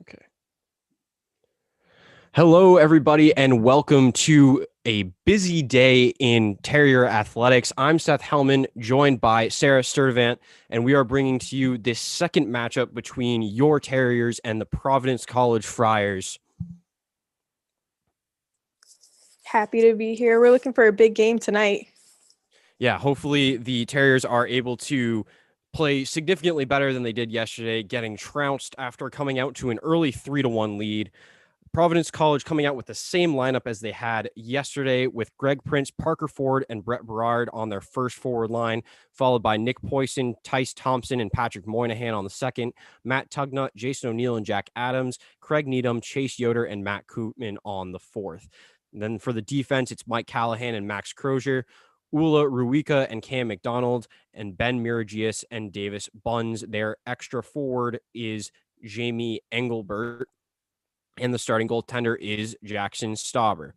Okay. Hello, everybody, and welcome to a busy day in Terrier Athletics. I'm Seth Helman, joined by Sara Sturtevant, and we are bringing to you this second matchup between your Terriers and the Providence College Friars. Happy to be here. We're looking for a big game tonight. Yeah, hopefully the Terriers are able to play significantly better than they did yesterday, getting trounced after coming out to an early 3-1 lead. Providence College coming out with the same lineup as they had yesterday, with Greg Prince, Parker Ford, and Brett Berard on their first forward line, followed by Nick Poisson, Tice Thompson, and Patrick Moynihan on the second, Matt Tugnut, Jason O'Neill, and Jack Adams, Craig Needham, Chase Yoder, and Matt Koopman on the fourth. And then for the defense, it's Mike Callahan and Max Crozier, Ula Ruika and Cam McDonald, and Ben Miragius and Davis Buns. Their extra forward is Jamie Engelbert, and the starting goaltender is Jackson Stauber.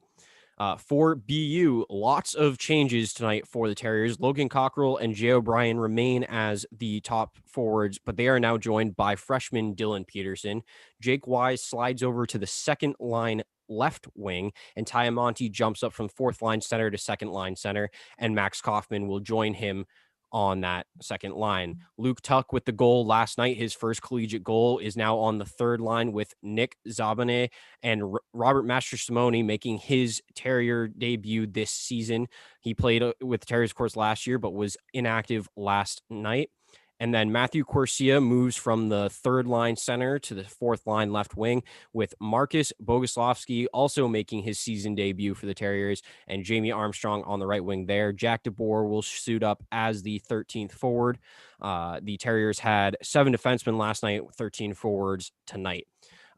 For BU, lots of changes tonight for the Terriers. Logan Cockrell and Jay O'Brien remain as the top forwards, but they are now joined by freshman Dylan Peterson. Jake Wise slides over to the second line left wing, and Ty Amonte jumps up from fourth line center to second line center, and Max Kaufman will join him on that second line. Luke Tuck with the goal last night, his first collegiate goal, is now on the third line with Nick Zabane and Robert Mastrosimone making his Terrier debut this season. He played with the Terriers, of course, last year, but was inactive last night. And then Matthew Corsia moves from the third line center to the fourth line left wing, with Marcus Boguslavsky also making his season debut for the Terriers, and Jamie Armstrong on the right wing there. Jack DeBoer will suit up as the 13th forward. The Terriers had 7 defensemen last night, 13 forwards tonight.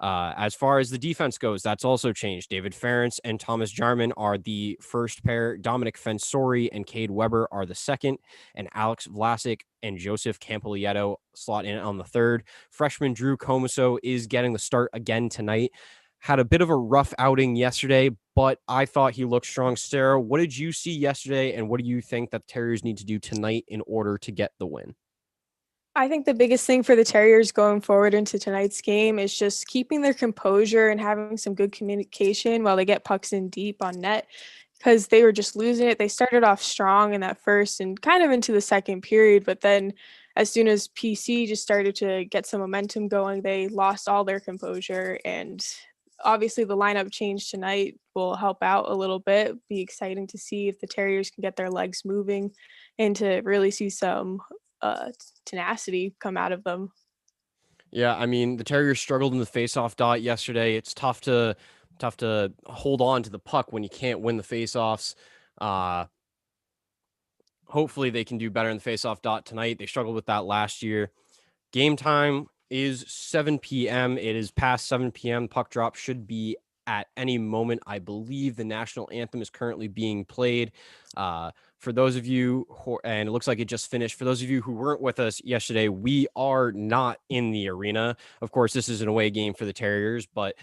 As far as the defense goes, that's also changed. David Ferentz and Thomas Jarman are the first pair. Dominic Fensori and Cade Weber are the second. And Alex Vlasic and Joseph Campolietto slot in on the third. Freshman Drew Comiso is getting the start again tonight. Had a bit of a rough outing yesterday, but I thought he looked strong. Sara, what did you see yesterday, and what do you think that the Terriers need to do tonight in order to get the win? I think the biggest thing for the Terriers going forward into tonight's game is just keeping their composure and having some good communication while they get pucks in deep on net, because they were just losing it. They started off strong in that first and kind of into the second period, but then as soon as PC just started to get some momentum going, they lost all their composure. And obviously the lineup change tonight will help out a little bit. Be exciting to see if the Terriers can get their legs moving and to really see some tenacity come out of them. Yeah, I mean, the Terriers struggled in the faceoff dot yesterday. It's tough to hold on to the puck when you can't win the faceoffs. Uh, Hopefully they can do better in the faceoff dot tonight. They struggled with that last year. Game time is 7 p.m. It is past 7 p.m. Puck drop should be at any moment. I believe the national anthem is currently being played. For those of you and it looks like it just finished. For those of you who weren't with us yesterday, we are not in the arena. Of course, this is an away game for the Terriers, but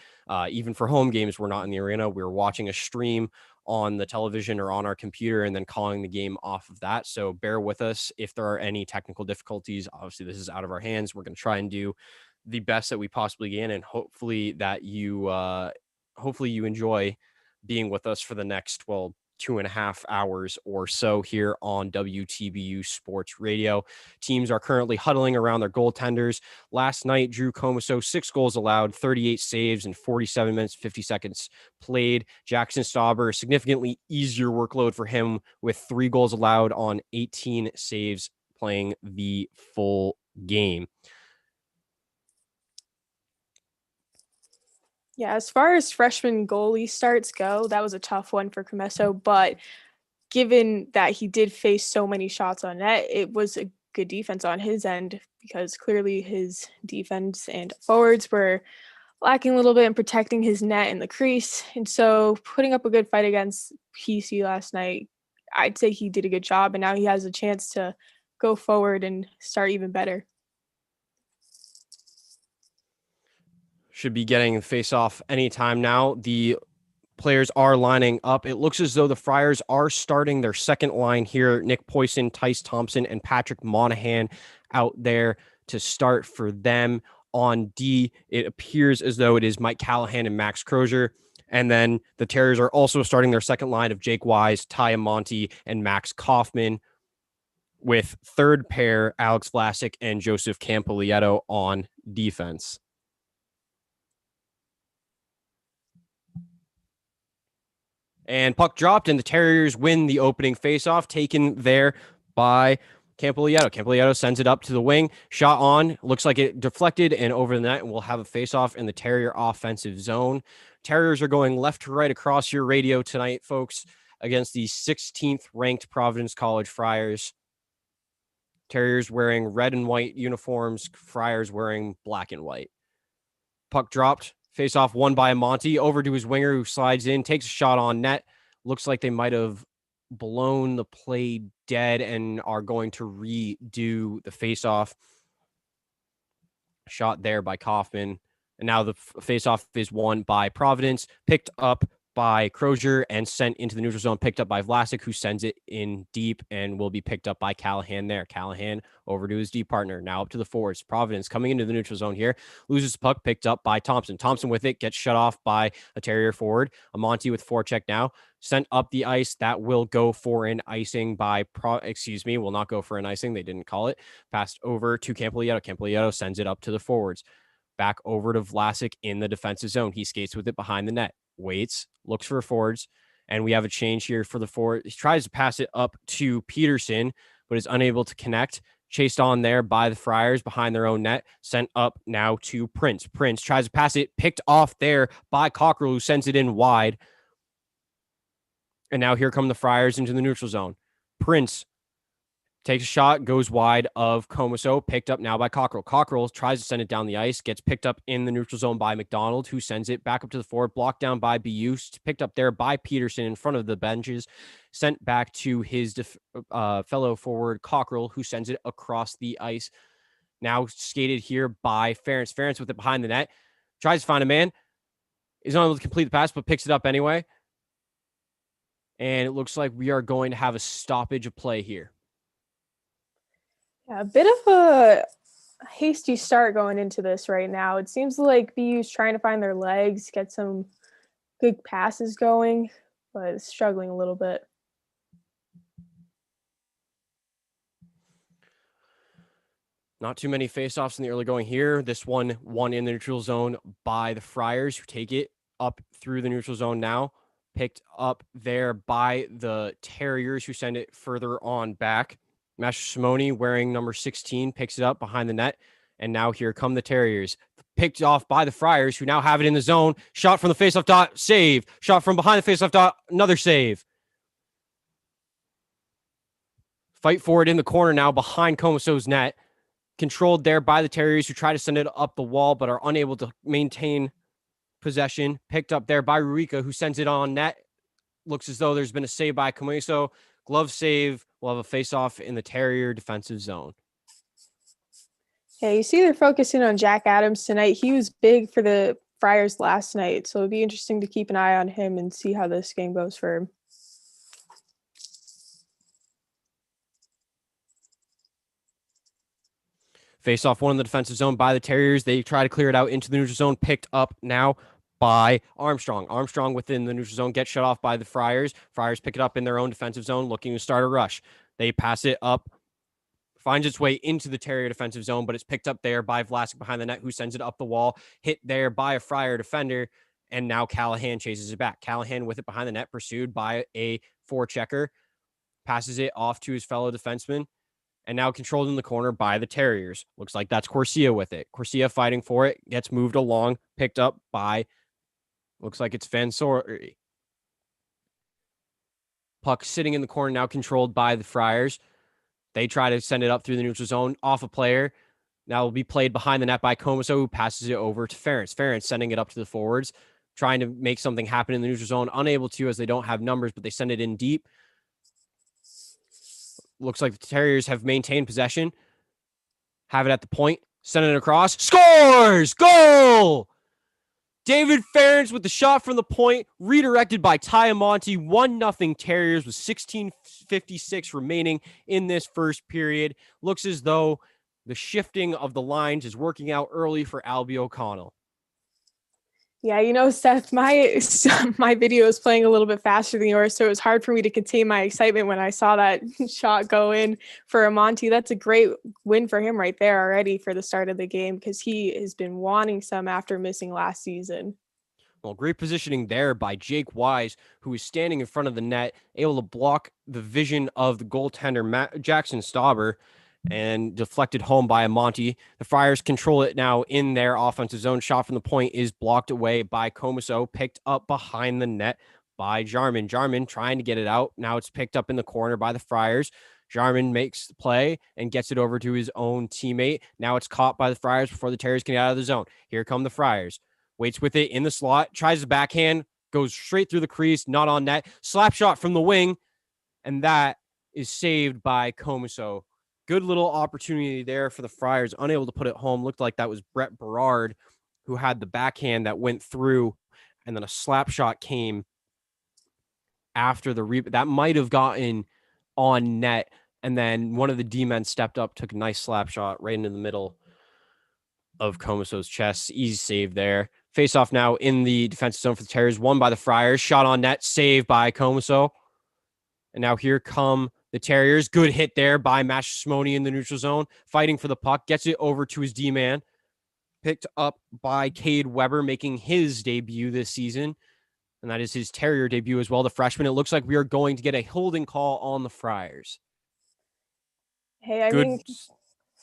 even for home games, we're not in the arena. We're watching a stream on the television or on our computer and then calling the game off of that. So bear with us if there are any technical difficulties. Obviously, this is out of our hands. We're going to try and do the best that we possibly can, and hopefully you enjoy being with us for the next 2.5 hours or so here on WTBU Sports Radio. Teams are currently huddling around their goaltenders. Last night, Drew Comiso, 6 goals allowed, 38 saves in 47 minutes, 50 seconds played. Jackson Stauber, a significantly easier workload for him with 3 goals allowed on 18 saves, playing the full game. Yeah, as far as freshman goalie starts go, that was a tough one for Comesso, but given that he did face so many shots on net, it was a good defense on his end, because clearly his defense and forwards were lacking a little bit in protecting his net in the crease. And so putting up a good fight against PC last night, I'd say he did a good job, and now he has a chance to go forward and start even better. Should be getting face off anytime now. The players are lining up. It looks as though the Friars are starting their second line here. Nick Poisson, Tice Thompson, and Patrick Moynihan out there to start for them. on D, it appears as though it is Mike Callahan and Max Crozier. And then the Terriers are also starting their second line of Jake Wise, Ty Amonte, and Max Kaufman, with third pair Alex Vlasic and Joseph Campolietto on defense. And puck dropped, and the Terriers win the opening faceoff, taken there by Campolietto. Campolietto sends it up to the wing. Shot on. Looks like it deflected and over the net, and we'll have a faceoff in the Terrier offensive zone. Terriers are going left to right across your radio tonight, folks, against the 16th ranked Providence College Friars. Terriers wearing red and white uniforms. Friars wearing black and white. Puck dropped. Face-off won by Amonte. Over to his winger, who slides in, takes a shot on net. Looks like they might have blown the play dead and are going to redo the face-off. Shot there by Kaufman. And now the face-off is won by Providence, picked up by Crozier and sent into the neutral zone, picked up by Vlasic, who sends it in deep and will be picked up by Callahan there. Callahan over to his D partner, now up to the forwards. Providence coming into the neutral zone here, loses the puck, picked up by Thompson. Thompson with it, gets shut off by a Terrier forward. Amonte with forecheck now, sent up the ice. That will go for an icing by, will not go for an icing. They didn't call it. Passed over to Campolietto. Campolietto sends it up to the forwards. Back over to Vlasic in the defensive zone. He skates with it behind the net. Waits, looks for forwards, and we have a change here for the forward. He tries to pass it up to Peterson, but is unable to connect. Chased on there by the Friars behind their own net. Sent up now to Prince. Prince tries to pass it, picked off there by Cockrell, who sends it in wide. And now here come the Friars into the neutral zone. Prince takes a shot, goes wide of Comiso, picked up now by Cockrell. Cockrell tries to send it down the ice, gets picked up in the neutral zone by McDonald, who sends it back up to the forward, blocked down by BU, picked up there by Peterson in front of the benches, sent back to his fellow forward Cockrell, who sends it across the ice. Now skated here by Ferentz. Ferentz with it behind the net, tries to find a man, is not able to complete the pass, but picks it up anyway. And it looks like we are going to have a stoppage of play here. Yeah, a bit of a hasty start going into this right now. It seems like BU's trying to find their legs, get some good passes going, but it's struggling a little bit. Not too many faceoffs in the early going here. This one won in the neutral zone by the Friars, who take it up through the neutral zone now. Picked up there by the Terriers, who send it further on back. Master Simone, wearing number 16, picks it up behind the net. And now here come the Terriers. Picked off by the Friars, who now have it in the zone. Shot from the faceoff dot, save. Shot from behind the faceoff dot, another save. Fight for it in the corner now behind Comiso's net. Controlled there by the Terriers, who try to send it up the wall, but are unable to maintain possession. Picked up there by Ruika, who sends it on net. Looks as though there's been a save by Comiso. Glove save. We'll have a face-off in the Terrier defensive zone. Yeah, you see they're focusing on Jack Adams tonight. He was big for the Friars last night, so it'll be interesting to keep an eye on him and see how this game goes for him. Face-off one in the defensive zone by the Terriers. They try to clear it out into the neutral zone. Picked up now by Armstrong. Armstrong within the neutral zone gets shut off by the Friars. Friars pick it up in their own defensive zone, looking to start a rush. They pass it up, finds its way into the Terrier defensive zone, but it's picked up there by Vlasic behind the net, who sends it up the wall, hit there by a Friar defender, and now Callahan chases it back. Callahan with it behind the net, pursued by a forechecker, passes it off to his fellow defenseman, and now controlled in the corner by the Terriers. Looks like that's Corsia with it. Corsia fighting for it, gets moved along, picked up by, looks like it's Fansori. Puck sitting in the corner, now controlled by the Friars. They try to send it up through the neutral zone, off a player. Now will be played behind the net by Comiso, who passes it over to Ferentz. Ferentz sending it up to the forwards, trying to make something happen in the neutral zone. Unable to, as they don't have numbers, but they send it in deep. Looks like the Terriers have maintained possession. Have it at the point. Send it across. Scores! Goal! David Ferentz with the shot from the point, redirected by Ty Amonte. 1-0 Terriers with 16:56 remaining in this first period. Looks as though The shifting of the lines is working out early for Albie O'Connell. Yeah, Seth, my video is playing a little bit faster than yours, so it was hard for me to contain my excitement when I saw that shot go in for Monty. That's a great win for him right there already for the start of the game, because he has been wanting some after missing last season. Well, great positioning there by Jake Wise, who is standing in front of the net, able to block the vision of the goaltender Jackson Stauber, and deflected home by Monty. The Friars control it now in their offensive zone. Shot from the point is blocked away by Comiso, picked up behind the net by Jarman. Jarman trying to get it out. Now it's picked up in the corner by the Friars. Jarman makes the play and gets it over to his own teammate. Now it's caught by the Friars before the Terriers can get out of the zone. Here come the Friars. Waits with it in the slot, tries the backhand, goes straight through the crease, not on net. Slap shot from the wing, and that is saved by Comiso. Good little opportunity there for the Friars, unable to put it home. Looked like that was Brett Berard who had the backhand that went through, and then a slap shot came after the rebound. That might have gotten on net, and then one of the D-men stepped up, took a nice slap shot right into the middle of Comiso's chest. Easy save there. Face off now in the defensive zone for the Terriers, won by the Friars. Shot on net, saved by Comiso. And now here come the Terriers. Good hit there by Mashimoni in the neutral zone. Fighting for the puck. Gets it over to his D-man. Picked up by Cade Weber, making his debut this season. And that is his Terrier debut as well, the freshman. It looks like we are going to get a holding call on the Friars. Hey, I mean,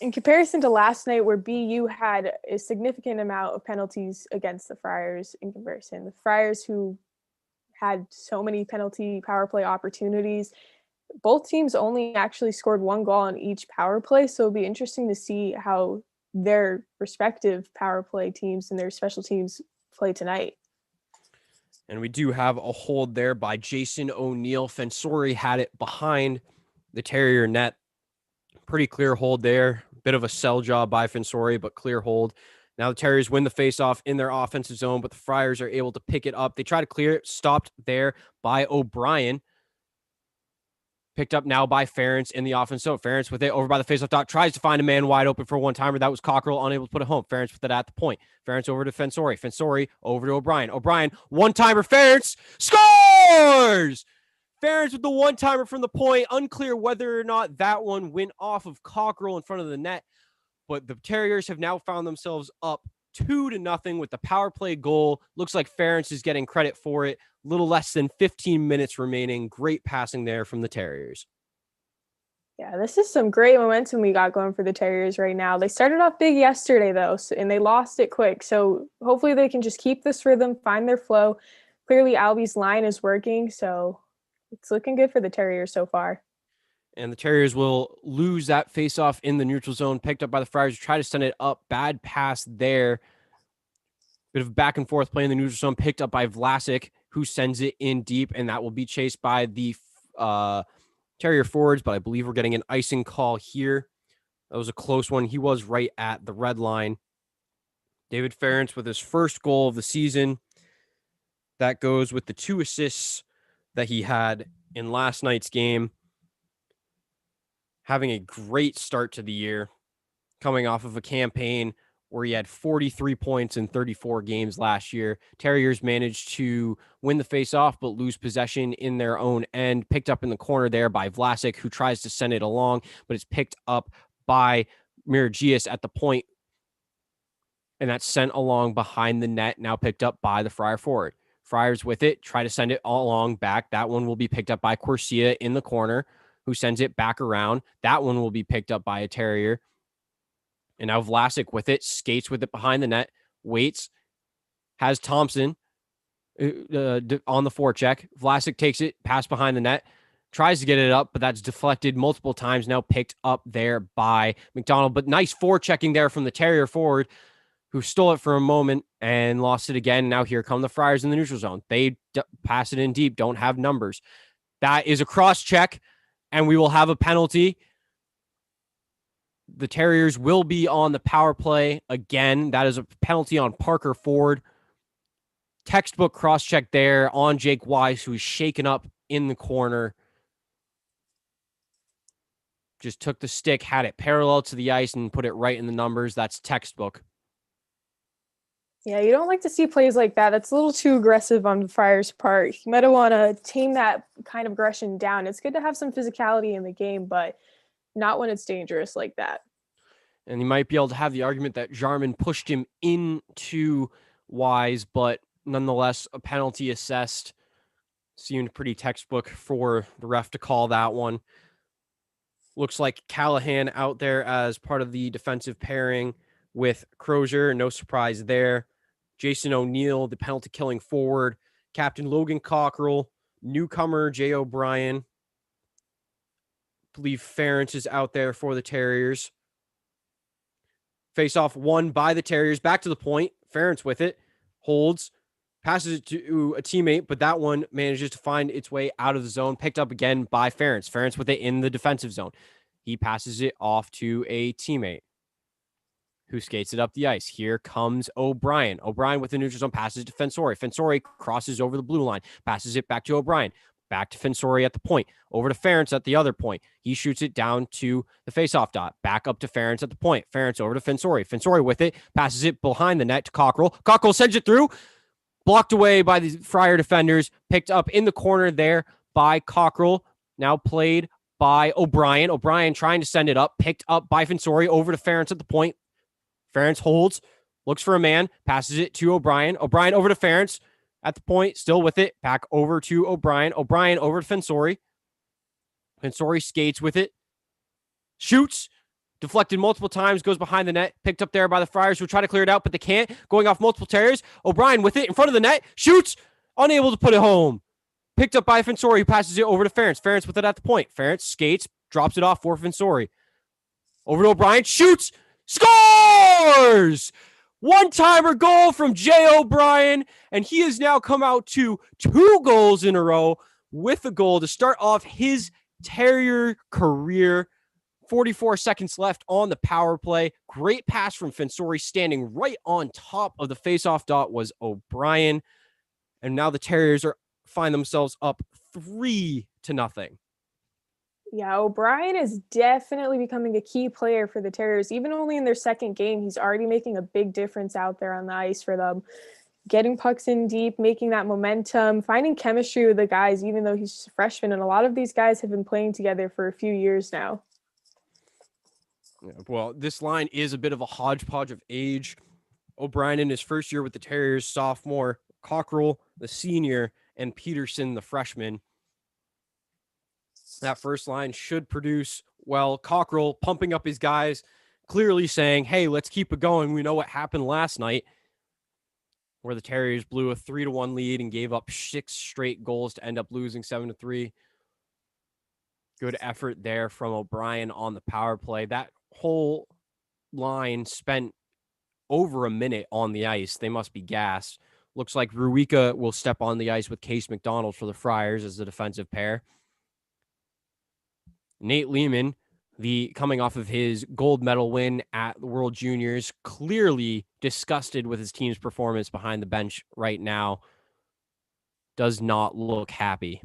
in comparison to last night where BU had a significant amount of penalties against the Friars in comparison, the Friars who had so many penalty power play opportunities, both teams only actually scored one goal on each power play. So it'll be interesting to see how their respective power play teams and their special teams play tonight. And we do have a hold there by Jason O'Neill. Fensori had it behind the Terrier net. Pretty clear hold there. Bit of a sell job by Fensori, but clear hold. Now the Terriers win the faceoff in their offensive zone, but the Friars are able to pick it up. They try to clear it, stopped there by O'Brien. Picked up now by Ferentz in the offense. So Ferentz with it over by the faceoff dot, tries to find a man wide open for one-timer. That was Cockrell, unable to put it home. Ferentz with it at the point. Ferentz over to Fensori. Fensori over to O'Brien. O'Brien, one-timer. Ferentz scores! Ferentz with the one-timer from the point. Unclear whether or not that one went off of Cockrell in front of the net. But the Terriers have now found themselves up 2-0 with the power play goal. Looks like Ferentz is getting credit for it. Little less than 15 minutes remaining. Great passing there from the Terriers. Yeah, this is some great momentum we got going for the Terriers right now. They started off big yesterday, though, and they lost it quick. So hopefully they can just keep this rhythm, find their flow. Clearly, Albie's line is working, so it's looking good for the Terriers so far. And the Terriers will lose that faceoff in the neutral zone, picked up by the Friars. Try to send it up. Bad pass there. Bit of back and forth play in the neutral zone, picked up by Vlasic, who sends it in deep, and that will be chased by the Terrier forwards, but I believe we're getting an icing call here. That was a close one. He was right at the red line. David Ferentz with his first goal of the season. That goes with the 2 assists that he had in last night's game. Having a great start to the year, coming off of a campaign where he had 43 points in 34 games last year. Terriers managed to win the faceoff, but lose possession in their own end. Picked up in the corner there by Vlasic, who tries to send it along, but it's picked up by Miragias at the point, and that's sent along behind the net, now picked up by the Friar forward. Friars with it, try to send it all along back. That one will be picked up by Corsia in the corner, who sends it back around. That one will be picked up by a Terrier. And now Vlasic with it, skates with it behind the net, waits, has Thompson on the forecheck. Vlasic takes it, pass behind the net, tries to get it up, but that's deflected multiple times, now picked up there by McDonald. But nice forechecking there from the Terrier forward, who stole it for a moment and lost it again. Now here come the Friars in the neutral zone. They pass it in deep, don't have numbers. That is a cross check, and we will have a penalty. The Terriers will be on the power play again. That is a penalty on Parker Ford. Textbook cross-check there on Jake Wise, who is shaken up in the corner. just took the stick, had it parallel to the ice, and put it right in the numbers. That's textbook. Yeah, you don't like to see plays like that. That's a little too aggressive on the Friars' part. You might want to tame that kind of aggression down. It's good to have some physicality in the game, but not when it's dangerous like that. And you might be able to have the argument that Jarman pushed him into Wise, but nonetheless, a penalty assessed. Seemed pretty textbook for the ref to call that one. Looks like Callahan out there as part of the defensive pairing with Crozier. No surprise there. Jason O'Neill, the penalty killing forward. Captain Logan Cockrell. Newcomer Jay O'Brien. I believe Ference is out there for the Terriers. Face off won by the Terriers. Back to the point. Ference with it. Holds. Passes it to a teammate, but that one manages to find its way out of the zone. Picked up again by Ference. Ference with it in the defensive zone. He passes it off to a teammate who skates it up the ice. Here comes O'Brien. O'Brien with the neutral zone passes to Fensori. Fensori crosses over the blue line, passes it back to O'Brien. Back to Fensori at the point. Over to Ference at the other point. He shoots it down to the faceoff dot. Back up to Ference at the point. Ference over to Fensori. Fensori with it. Passes it behind the net to Cockrell. Cockrell sends it through. Blocked away by the Friar defenders. Picked up in the corner there by Cockrell. Now played by O'Brien. O'Brien trying to send it up. Picked up by Fensori over to Ference at the point. Ference holds. Looks for a man. Passes it to O'Brien. O'Brien over to Ference at the point, still with it. Back over to O'Brien. O'Brien over to Fensori. Fensori skates with it. Shoots. Deflected multiple times. Goes behind the net. Picked up there by the Friars who try to clear it out, but they can't. Going off multiple Terriers. O'Brien with it in front of the net. Shoots. Unable to put it home. Picked up by Fensori who passes it over to Ference. Ference with it at the point. Ference skates. Drops it off for Fensori. Over to O'Brien. Shoots. Scores! One-timer goal from Jay O'Brien, and he has now come out to 2 goals in a row with a goal to start off his Terrier career. 44 seconds left on the power play. Great pass from Fensori, standing right on top of the faceoff dot was O'Brien. And now the Terriers find themselves up 3-0. Yeah, O'Brien is definitely becoming a key player for the Terriers. Even only in their second game, he's already making a big difference out there on the ice for them. Getting pucks in deep, making that momentum, finding chemistry with the guys, even though he's a freshman. And a lot of these guys have been playing together for a few years now. Well, this line is a bit of a hodgepodge of age. O'Brien in his first year with the Terriers, sophomore, Cockrell, the senior, and Peterson, the freshman. That first line should produce well. Cockrell pumping up his guys, clearly saying, hey, let's keep it going. We know what happened last night where the Terriers blew a 3-1 lead and gave up 6 straight goals to end up losing 7-3. Good effort there from O'Brien on the power play. That whole line spent over a minute on the ice. They must be gassed. Looks like Ruika will step on the ice with Case McDonald for the Friars as the defensive pair. Nate Lehman, coming off of his gold medal win at the World Juniors, clearly disgusted with his team's performance behind the bench right now. Does not look happy.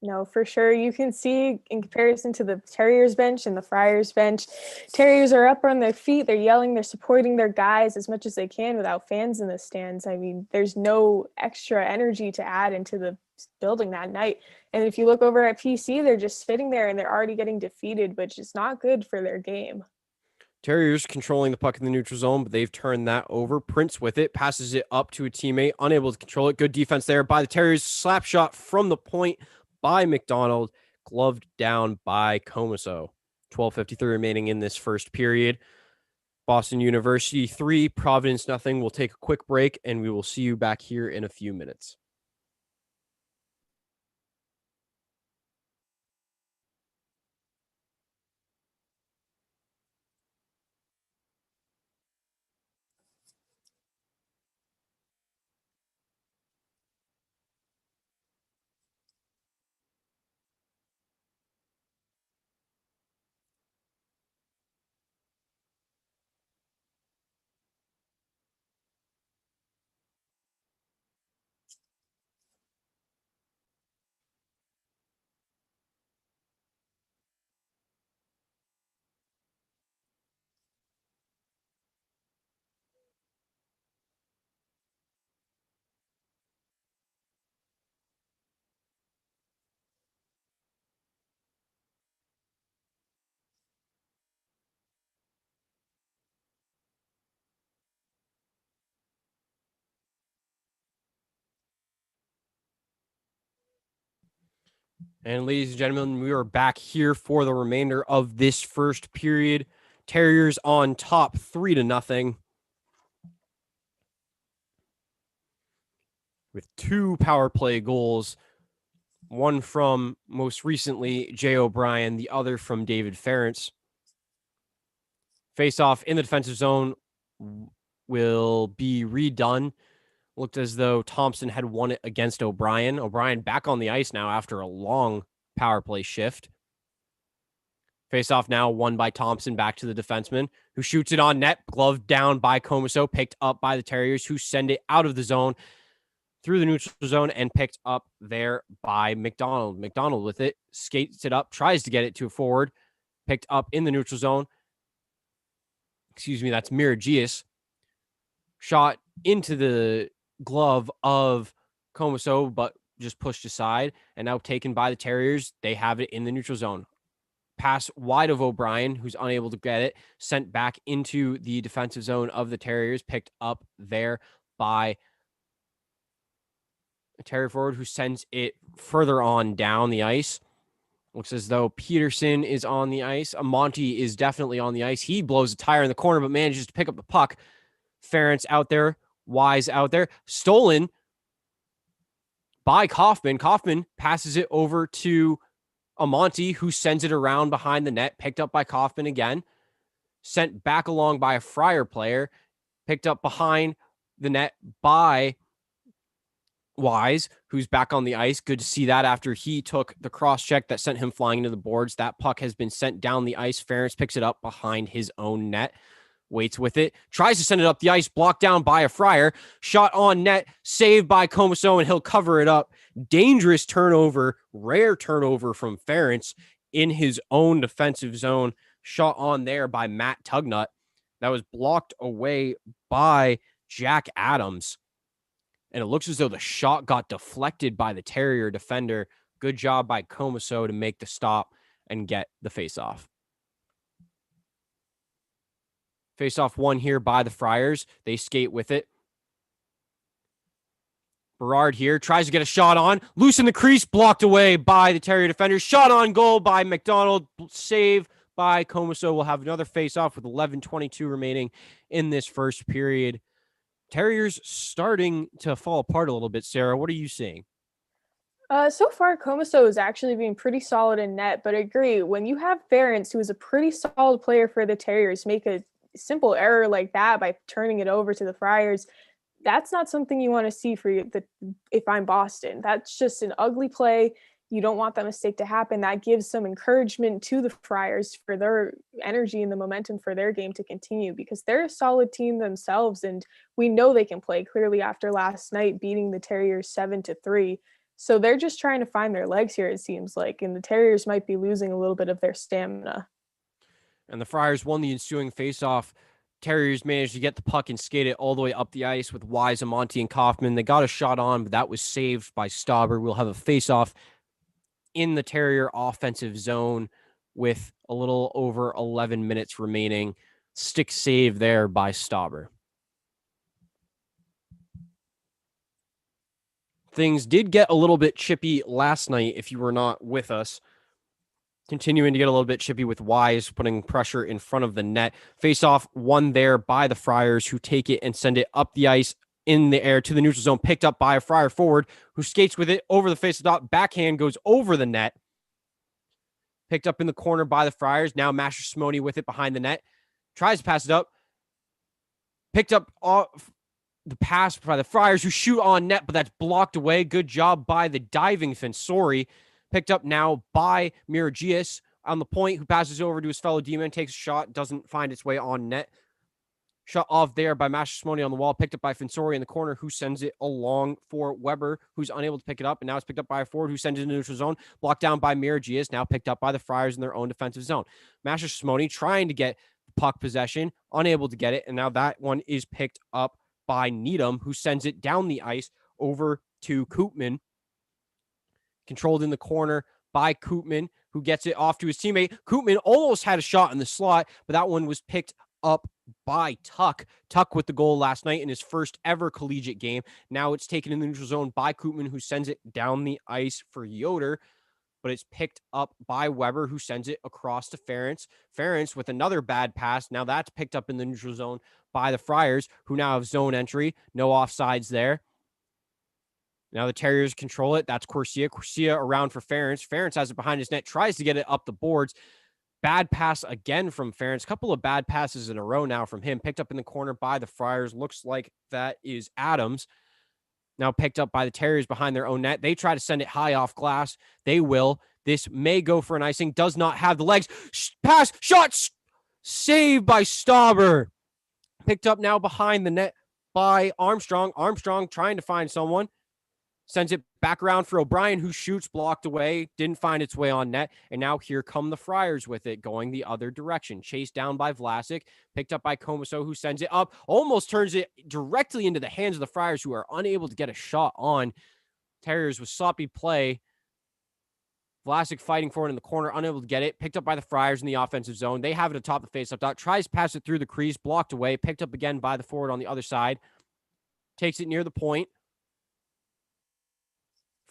No, for sure. You can see in comparison to the Terriers bench and the Friars bench, Terriers are up on their feet. They're yelling. They're supporting their guys as much as they can without fans in the stands. I mean, there's no extra energy to add into the building that night. And if you look over at PC, they're just sitting there and they're already getting defeated, which is not good for their game. Terriers controlling the puck in the neutral zone, but they've turned that over. Prince with it, passes it up to a teammate, unable to control it. Good defense there by the Terriers. Slap shot from the point by McDonald, gloved down by Comiso. 12:53 remaining in this first period. Boston University 3, Providence nothing. We'll take a quick break, and we will see you back here in a few minutes. And ladies and gentlemen, we are back here for the remainder of this first period. Terriers on top 3-0 with 2 power play goals. One from most recently Jay O'Brien, the other from David Ferentz. Face off in the defensive zone will be redone. Looked as though Thompson had won it against O'Brien. O'Brien back on the ice now after a long power play shift. Face off now won by Thompson, back to the defenseman, who shoots it on net, gloved down by Comiso, picked up by the Terriers, who send it out of the zone through the neutral zone and picked up there by McDonald. McDonald with it, skates it up, tries to get it to a forward, picked up in the neutral zone. Excuse me, that's Miragias. Shot into the glove of Comiso, but just pushed aside and now taken by the Terriers. They have it in the neutral zone. Pass wide of O'Brien, who's unable to get it, sent back into the defensive zone of the Terriers, picked up there by a Terrier forward who sends it further on down the ice. Looks as though Peterson is on the ice. Amonte is definitely on the ice. He blows a tire in the corner, but manages to pick up the puck. Ferentz out there, Wise out there, stolen by Kaufman. Kaufman passes it over to Amonte, who sends it around behind the net, picked up by Kaufman again, sent back along by a Friar player, picked up behind the net by Wise, who's back on the ice. Good to see that after he took the cross check that sent him flying into the boards. That puck has been sent down the ice. Ferentz picks it up behind his own net, waits with it, tries to send it up the ice, blocked down by a Friar, shot on net, saved by Comiso, and he'll cover it up. Dangerous turnover, rare turnover from Ferentz in his own defensive zone. Shot on there by Matt Tugnut. That was blocked away by Jack Adams. And it looks as though the shot got deflected by the Terrier defender. Good job by Comiso to make the stop and get the faceoff. Faceoff won here by the Friars. They skate with it. Berard here tries to get a shot on. Loose in the crease, blocked away by the Terrier defender. Shot on goal by McDonald. Save by Comiso. We'll have another faceoff with 11:22 remaining in this first period. Terriers starting to fall apart a little bit. Sarah, what are you seeing? So far, Comiso is actually being pretty solid in net, but I agree. When you have Ferentz, who is a pretty solid player for the Terriers, make a simple error like that by turning it over to the Friars, that's not something you want to see for if I'm Boston. That's just an ugly play. You don't want that mistake to happen. That gives some encouragement to the Friars for their energy and the momentum for their game to continue, because they're a solid team themselves, and we know they can play, clearly after last night beating the Terriers 7-3. So they're just trying to find their legs here, it seems like, and the Terriers might be losing a little bit of their stamina. And the Friars won the ensuing faceoff. Terriers managed to get the puck and skate it all the way up the ice with Wise, Amonte, and Kaufman. They got a shot on, but that was saved by Stauber. We'll have a faceoff in the Terrier offensive zone with a little over 11 minutes remaining. Stick save there by Stauber. Things did get a little bit chippy last night if you were not with us. Continuing to get a little bit chippy with Wise putting pressure in front of the net. Face-off won there by the Friars, who take it and send it up the ice in the air to the neutral zone, picked up by a Friar forward who skates with it over the face of the top. Backhand goes over the net. Picked up in the corner by the Friars. Now Master Simone with it behind the net. Tries to pass it up. Picked up off the pass by the Friars, who shoot on net, but that's blocked away. Good job by the diving Fensori. Picked up now by Miragias on the point, who passes over to his fellow Demon, takes a shot, doesn't find its way on net. Shot off there by Master Simone on the wall, picked up by Fensori in the corner, who sends it along for Weber, who's unable to pick it up, and now it's picked up by a forward who sends it into the neutral zone, blocked down by Miragias, now picked up by the Friars in their own defensive zone. Master Simone trying to get puck possession, unable to get it, and now that one is picked up by Needham, who sends it down the ice over to Koopman. Controlled in the corner by Koopman, who gets it off to his teammate. Koopman almost had a shot in the slot, but that one was picked up by Tuck. Tuck with the goal last night in his first ever collegiate game. Now it's taken in the neutral zone by Koopman, who sends it down the ice for Yoder. but it's picked up by Weber, who sends it across to Ferentz. Ferentz with another bad pass. Now that's picked up in the neutral zone by the Friars, who now have zone entry. No offsides there. Now the Terriers control it. That's Corsia. Corsia around for Ferentz. Ferentz has it behind his net, tries to get it up the boards. Bad pass again from Ferentz. Couple of bad passes in a row now from him. Picked up in the corner by the Friars. Looks like that is Adams. Now picked up by the Terriers behind their own net. They try to send it high off glass. They will. This may go for an icing. Does not have the legs. Pass. Shot. Saved by Stauber. Picked up now behind the net by Armstrong. Armstrong trying to find someone. Sends it back around for O'Brien, who shoots, blocked away, didn't find its way on net. And now here come the Friars with it, going the other direction. Chased down by Vlasic, picked up by Comiso, who sends it up, almost turns it directly into the hands of the Friars, who are unable to get a shot on. Terriers with sloppy play. Vlasic fighting for it in the corner, unable to get it. Picked up by the Friars in the offensive zone. They have it atop the faceoff dot. Tries to pass it through the crease, blocked away. Picked up again by the forward on the other side. Takes it near the point.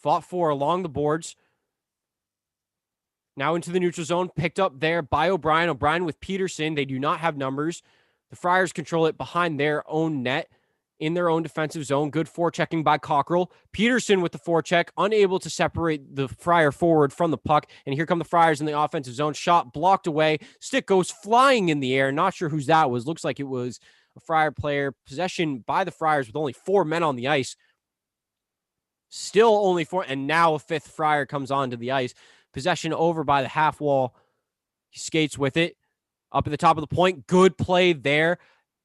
Fought for along the boards. Now into the neutral zone. Picked up there by O'Brien. O'Brien with Peterson. They do not have numbers. The Friars control it behind their own net in their own defensive zone. Good forechecking by Cockrell. Peterson with the forecheck, unable to separate the Friar forward from the puck. And here come the Friars in the offensive zone. Shot blocked away. Stick goes flying in the air. Not sure whose that was. Looks like it was a Friar player. Possession by the Friars with only 4 men on the ice. Still only 4, and now a 5th Friar comes onto the ice. Possession over by the half wall. He skates with it. Up at the top of the point. Good play there.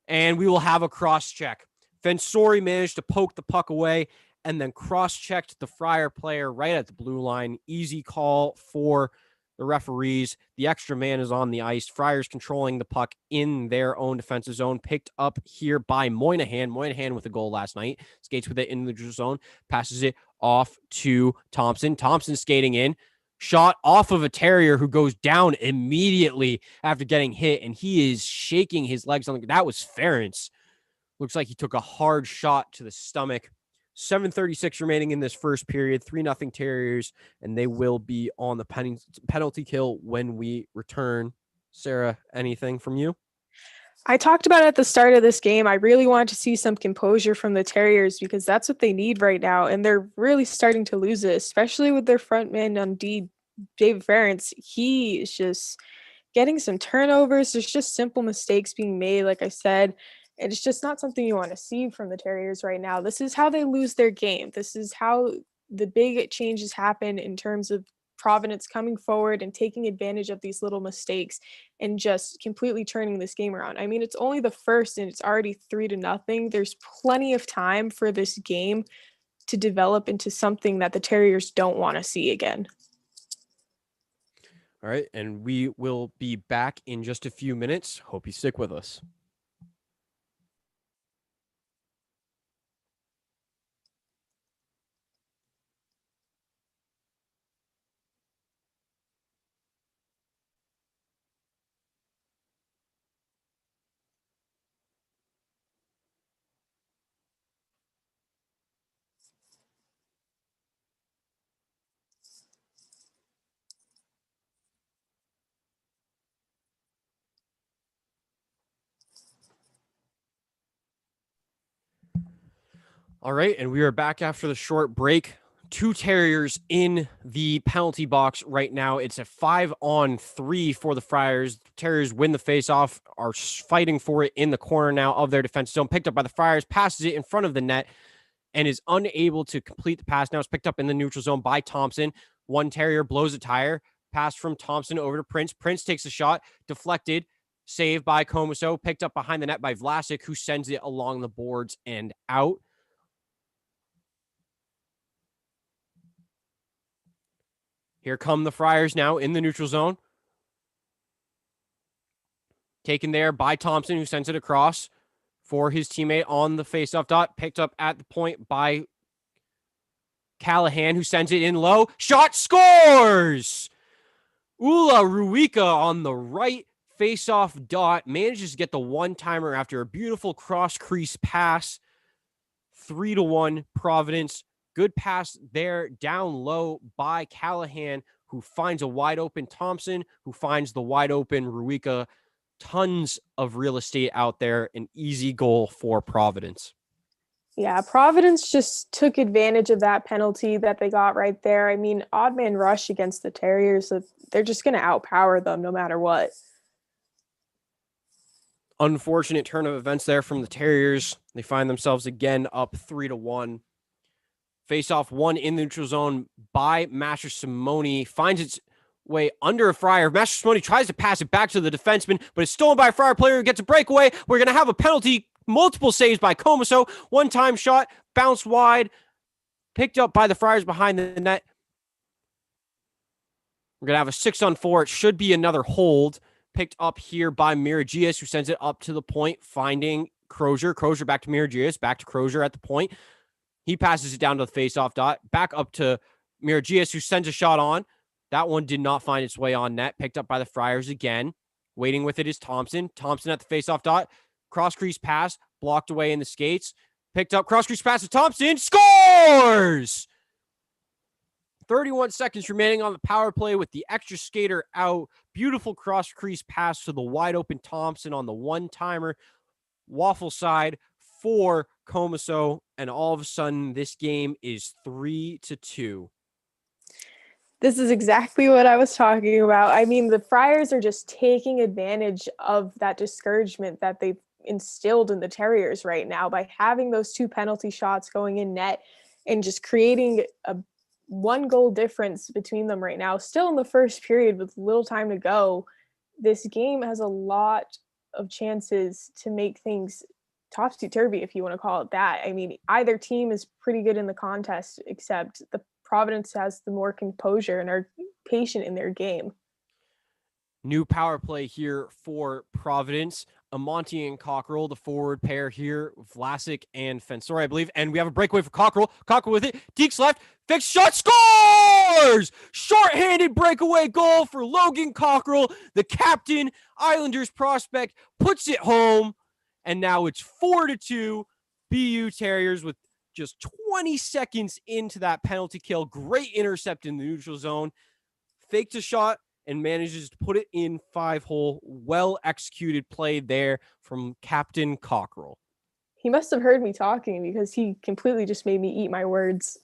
And we will have a cross-check. Fensori managed to poke the puck away and then cross-checked the Friar player right at the blue line. Easy call for the referees. The extra man is on the ice. Friars controlling the puck in their own defensive zone. Picked up here by Moynihan. Moynihan with a goal last night. Skates with it in the zone. Passes it off to Thompson. Thompson skating in. Shot off of a Terrier who goes down immediately after getting hit, and he is shaking his legs on the. That was Ferentz. Looks like he took a hard shot to the stomach. 7:36 remaining in this first period. 3-0 Terriers, and they will be on the penalty kill when we return. Sara, anything from you? I talked about it at the start of this game. I really want to see some composure from the Terriers because that's what they need right now. And they're really starting to lose it, especially with their front man on D, David Ferentz. He is just getting some turnovers. There's just simple mistakes being made, like I said. And it's just not something you want to see from the Terriers right now. This is how they lose their game. This is how the big changes happen in terms of Providence coming forward and taking advantage of these little mistakes and just completely turning this game around. I mean, it's only the first and it's already 3-0. There's plenty of time for this game to develop into something that the Terriers don't want to see again. All right, and we will be back in just a few minutes. Hope you stick with us. All right, and we are back after the short break. 2 Terriers in the penalty box right now. It's a 5-on-3 for the Friars. The Terriers win the faceoff, are fighting for it in the corner now of their defense zone. Picked up by the Friars, passes it in front of the net, and is unable to complete the pass. Now it's picked up in the neutral zone by Thompson. One Terrier blows a tire. Pass from Thompson over to Prince. Prince takes a shot, deflected, saved by Comiso, picked up behind the net by Vlasic, who sends it along the boards and out. Here come the Friars now in the neutral zone. Taken there by Thompson, who sends it across for his teammate on the faceoff dot. Picked up at the point by Callahan, who sends it in low. Shot, scores! Ula Ruika on the right faceoff dot manages to get the one-timer after a beautiful cross-crease pass. 3-1 Providence. Good pass there down low by Callahan, who finds a wide open Thompson, who finds the wide open Ruika. Tons of real estate out there. An easy goal for Providence. Yeah, Providence just took advantage of that penalty that they got right there. I mean, odd man rush against the Terriers, so they're just going to outpower them no matter what. Unfortunate turn of events there from the Terriers. They find themselves again up 3-1. Face off one in the neutral zone by Master Simone. Finds its way under a Friar. Master Simone tries to pass it back to the defenseman, but it's stolen by a Friar player who gets a breakaway. We're going to have a penalty. Multiple saves by Comiso. One-time shot, bounced wide, picked up by the Friars behind the net. We're going to have a 6-on-4. It should be another hold. Picked up here by Miragias, who sends it up to the point, finding Crozier. Crozier back to Miragias, back to Crozier at the point. He passes it down to the faceoff dot, back up to Miragias, who sends a shot on. That one did not find its way on net. Picked up by the Friars again. Waiting with it is Thompson. Thompson at the faceoff dot. Cross crease pass, blocked away in the skates. Picked up, cross crease pass to Thompson. Scores! 31 seconds remaining on the power play with the extra skater out. Beautiful cross crease pass to the wide open Thompson on the one-timer. Waffle side for Comiso, and all of a sudden this game is 3-2. This is exactly what I was talking about. I mean, the Friars are just taking advantage of that discouragement that they've instilled in the Terriers right now by having those two penalty shots going in net and just creating a 1-goal difference between them right now. Still in the first period with little time to go. This game has a lot of chances to make things topsy-turvy, if you want to call it that. I mean, either team is pretty good in the contest, except the Providence has the more composure and are patient in their game. New power play here for Providence. Amonte and Cockrell, the forward pair here, Vlasic and Fensori, I believe. And we have a breakaway for Cockrell. Cockrell with it. Deeks left. Fixed shot. Scores! Short-handed breakaway goal for Logan Cockrell. The captain, Islanders prospect, puts it home. And now it's 4-2. BU Terriers with just 20 seconds into that penalty kill. Great intercept in the neutral zone. Faked a shot and manages to put it in 5-hole. Well-executed play there from Captain Cockrell. He must have heard me talking because he completely just made me eat my words.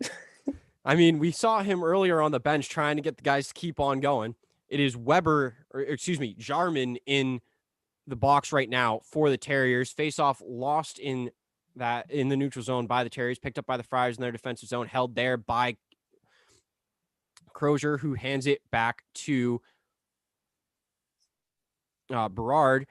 I mean, we saw him earlier on the bench trying to get the guys to keep on going. It is Jarman in the box right now for the Terriers. Face-off lost in the neutral zone by the Terriers, picked up by the Friars in their defensive zone, held there by Crozier, who hands it back to Berard.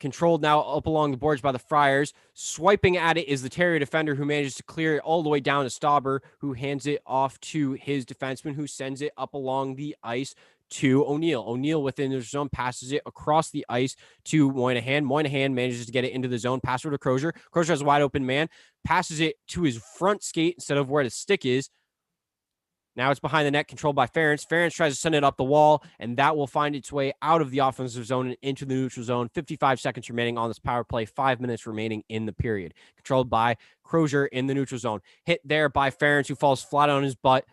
Controlled now up along the boards by the Friars. Swiping at it is the Terrier defender, who manages to clear it all the way down to Stauber, who hands it off to his defenseman, who sends it up along the ice to O'Neill. O'Neill within the zone passes it across the ice to Moynihan. Moynihan manages to get it into the zone. Pass over to Crozier. Crozier has a wide open man. Passes it to his front skate instead of where the stick is. Now it's behind the net, controlled by Ferentz. Ferentz tries to send it up the wall, and that will find its way out of the offensive zone and into the neutral zone. 55 seconds remaining on this power play, 5 minutes remaining in the period. Controlled by Crozier in the neutral zone. Hit there by Ferentz, who falls flat on his butt.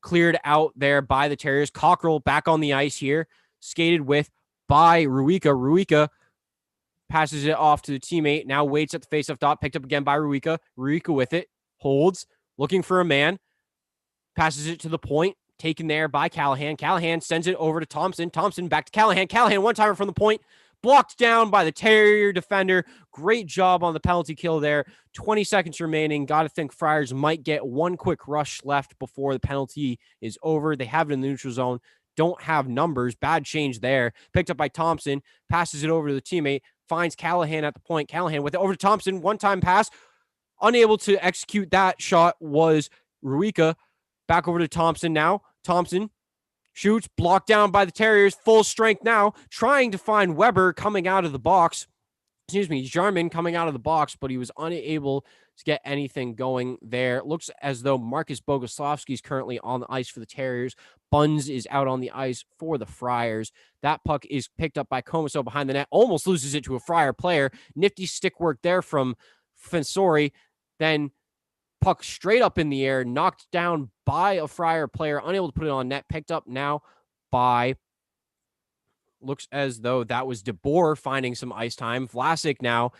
Cleared out there by the Terriers. Cockrell back on the ice here. Skated with by Ruika. Ruika passes it off to the teammate. Now waits at the faceoff dot. Picked up again by Ruika. Ruika with it. Holds. Looking for a man. Passes it to the point. Taken there by Callahan. Callahan sends it over to Thompson. Thompson back to Callahan. Callahan one-timer from the point. Blocked down by the Terrier defender. Great job on the penalty kill there. 20 seconds remaining. Got to think Friars might get one quick rush left before the penalty is over. They have it in the neutral zone. Don't have numbers. Bad change there. Picked up by Thompson. Passes it over to the teammate. Finds Callahan at the point. Callahan with it over to Thompson. One-time pass. Unable to execute that shot was Ruika. Back over to Thompson now. Thompson shoots, blocked down by the Terriers, full strength now, trying to find Weber coming out of the box. Jarman coming out of the box, but he was unable to get anything going there. Looks as though Marcus Bogoslavsky is currently on the ice for the Terriers. Buns is out on the ice for the Friars. That puck is picked up by Comiso behind the net. Almost loses it to a Friar player. Nifty stick work there from Fensori. Then Puck straight up in the air, knocked down by a Friar player, unable to put it on net, picked up now by, looks as though that was DeBoer finding some ice time. Vlasic now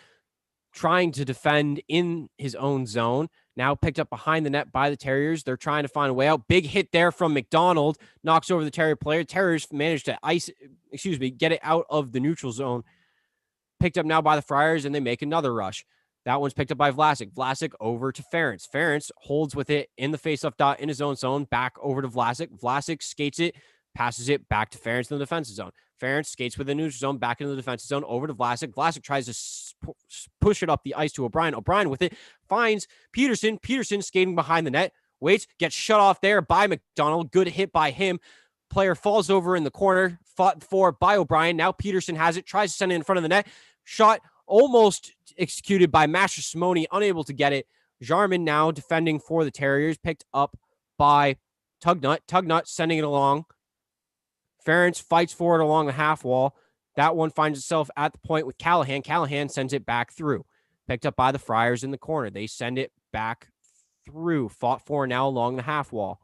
trying to defend in his own zone. Now picked up behind the net by the Terriers. They're trying to find a way out. Big hit there from McDonald. Knocks over the Terrier player. Terriers managed to get it out of the neutral zone. Picked up now by the Friars, and they make another rush. That one's picked up by Vlasic. Vlasic over to Ference. Ference holds with it in the faceoff dot in his own zone. Back over to Vlasic. Vlasic skates it, passes it back to Ference in the defensive zone. Ference skates with the neutral zone, back into the defensive zone, over to Vlasic. Vlasic tries to push it up the ice to O'Brien. O'Brien with it finds Peterson. Peterson skating behind the net. Waits, gets shut off there by McDonald. Good hit by him. Player falls over in the corner, fought for by O'Brien. Now Peterson has it, tries to send it in front of the net. Shot almost executed by Master Simone, unable to get it. Jarman now defending for the Terriers, picked up by Tugnut. Tugnut sending it along. Ference fights for it along the half wall. That one finds itself at the point with Callahan. Callahan sends it back through. Picked up by the Friars in the corner. They send it back through. Fought for now along the half wall.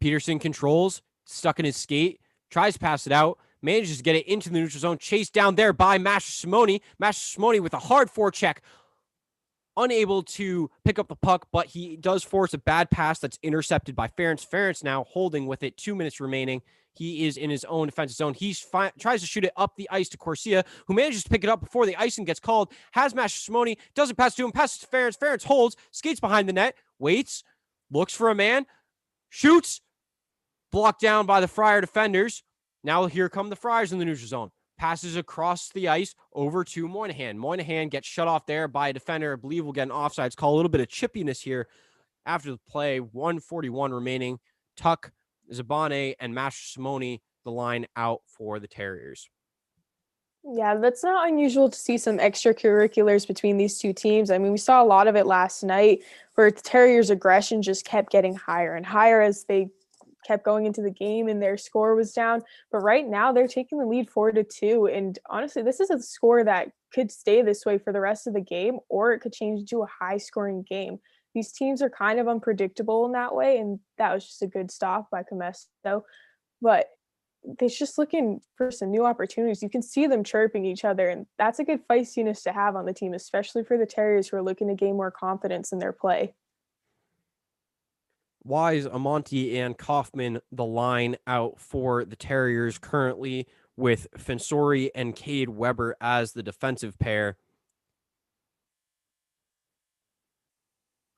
Peterson controls, stuck in his skate, tries to pass it out, manages to get it into the neutral zone, chased down there by Master Simone. Master Simone with a hard forecheck, unable to pick up the puck, but he does force a bad pass that's intercepted by Ference. Ference now holding with it, 2 minutes remaining. He is in his own defensive zone. He tries to shoot it up the ice to Corsia, who manages to pick it up before the icing gets called. Has Master Simone, doesn't pass to him, passes to Ference. Ference holds, skates behind the net, waits, looks for a man, shoots, blocked down by the Friar defenders. Now here come the Friars in the neutral zone. Passes across the ice over to Moynihan. Moynihan gets shut off there by a defender. I believe we'll get an offsides call. A little bit of chippiness here after the play. 1:41 remaining. Tuck, Zabane, and Master Simone, the line out for the Terriers. Yeah, that's not unusual to see some extracurriculars between these two teams. I mean, we saw a lot of it last night where the Terriers' aggression just kept getting higher and higher as they kept going into the game and their score was down. But right now they're taking the lead 4-2. And honestly, this is a score that could stay this way for the rest of the game, or it could change into a high scoring game. These teams are kind of unpredictable in that way. And that was just a good stop by Comesto. But they're just looking for some new opportunities. You can see them chirping each other. And that's a good feistiness to have on the team, especially for the Terriers who are looking to gain more confidence in their play. Wise, Amonte, and Kaufman, the line out for the Terriers currently, with Fensori and Cade Weber as the defensive pair.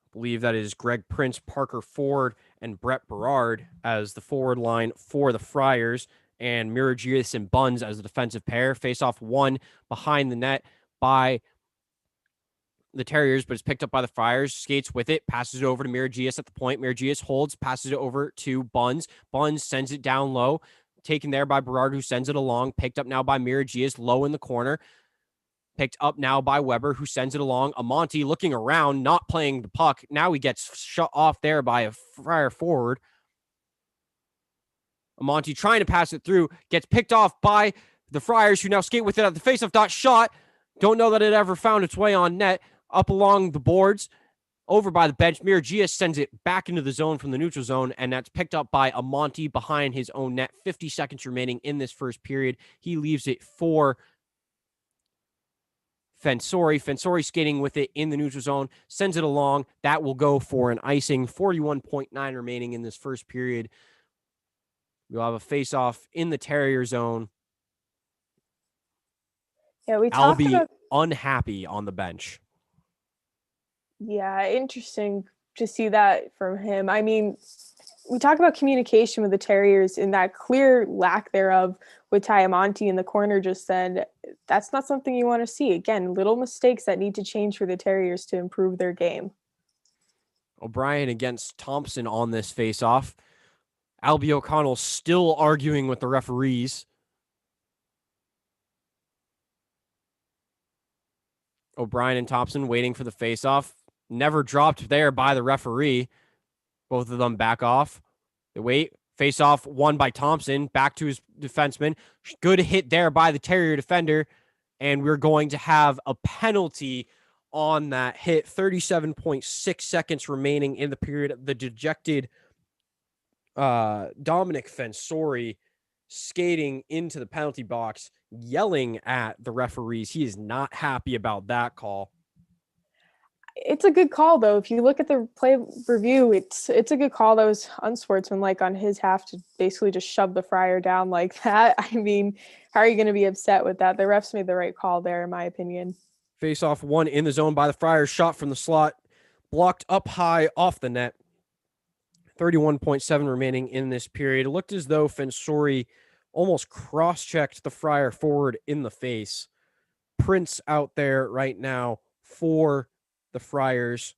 I believe that is Greg Prince, Parker Ford, and Brett Berard as the forward line for the Friars, and Miragius and Buns as the defensive pair. Face off one behind the net by the Terriers, but it's picked up by the Friars, skates with it, passes it over to Miragius at the point. Miragius holds, passes it over to Buns. Buns sends it down low, taken there by Berard, who sends it along, picked up now by Miragius, low in the corner, picked up now by Weber, who sends it along. Amonte looking around, not playing the puck. Now he gets shut off there by a Friar forward. Amonte trying to pass it through, gets picked off by the Friars, who now skate with it at the faceoff dot. Shot. Don't know that it ever found its way on net. Up along the boards, over by the bench. Miragius sends it back into the zone from the neutral zone, and that's picked up by Amonte behind his own net. 50 seconds remaining in this first period. He leaves it for Fensori. Fensori skating with it in the neutral zone, sends it along. That will go for an icing. 41.9 remaining in this first period. We'll have a face-off in the Terrier zone. Yeah, we I'll talked be about unhappy on the bench. Yeah, interesting to see that from him. I mean, we talk about communication with the Terriers and that clear lack thereof with Ty Amonte in the corner just then. That's not something you want to see. Again, little mistakes that need to change for the Terriers to improve their game. O'Brien against Thompson on this face-off. Albie O'Connell still arguing with the referees. O'Brien and Thompson waiting for the face-off. Never dropped there by the referee. Both of them back off. They wait. Face-off won by Thompson. Back to his defenseman. Good hit there by the Terrier defender. and we're going to have a penalty on that hit. 37.6 seconds remaining in the period. The dejected Dominic Fensori skating into the penalty box, yelling at the referees. He is not happy about that call. It's a good call though. If you look at the play review, it's a good call that was unsportsmanlike on his half to basically just shove the Friar down like that. I mean, how are you going to be upset with that? The refs made the right call there, in my opinion. Face off one in the zone by the Friars. Shot from the slot, blocked up high off the net. 31.7 remaining in this period. It looked as though Fensori almost cross-checked the Friar forward in the face. Prince out there right now for the Friars.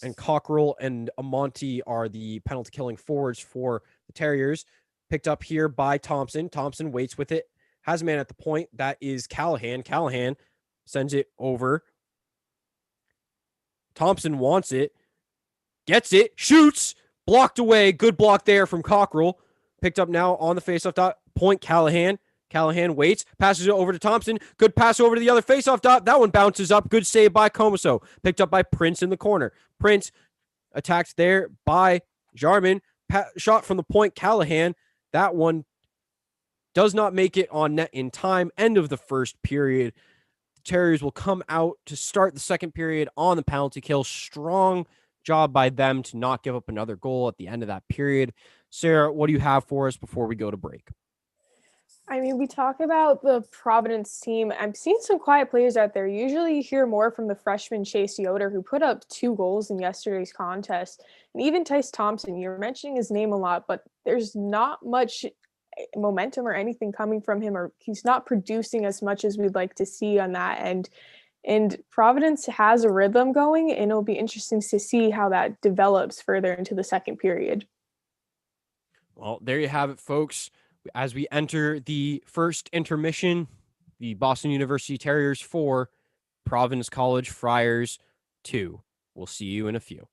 And Cockrell and Amonte are the penalty killing forwards for the Terriers. Picked up here by Thompson. Thompson waits with it. Has a man at the point. That is Callahan. Callahan sends it over. Thompson wants it. Gets it. Shoots. Blocked away. Good block there from Cockrell. Picked up now on the faceoff dot. Point Callahan. Callahan waits, passes it over to Thompson. Good pass over to the other faceoff dot. That one bounces up. Good save by Comiso. Picked up by Prince in the corner. Prince attacked there by Jarman. Shot from the point. Callahan. That one does not make it on net in time. End of the first period. The Terriers will come out to start the second period on the penalty kill. Strong job by them to not give up another goal at the end of that period. Sara, what do you have for us before we go to break? I mean, we talk about the Providence team. I'm seeing some quiet players out there. Usually you hear more from the freshman Chase Yoder, who put up 2 goals in yesterday's contest. And even Tice Thompson, you're mentioning his name a lot, but there's not much momentum or anything coming from him, or he's not producing as much as we'd like to see on that end. And Providence has a rhythm going, and it'll be interesting to see how that develops further into the second period. Well, there you have it, folks. As we enter the first intermission, the Boston University Terriers 4, Providence College Friars 2. We'll see you in a few.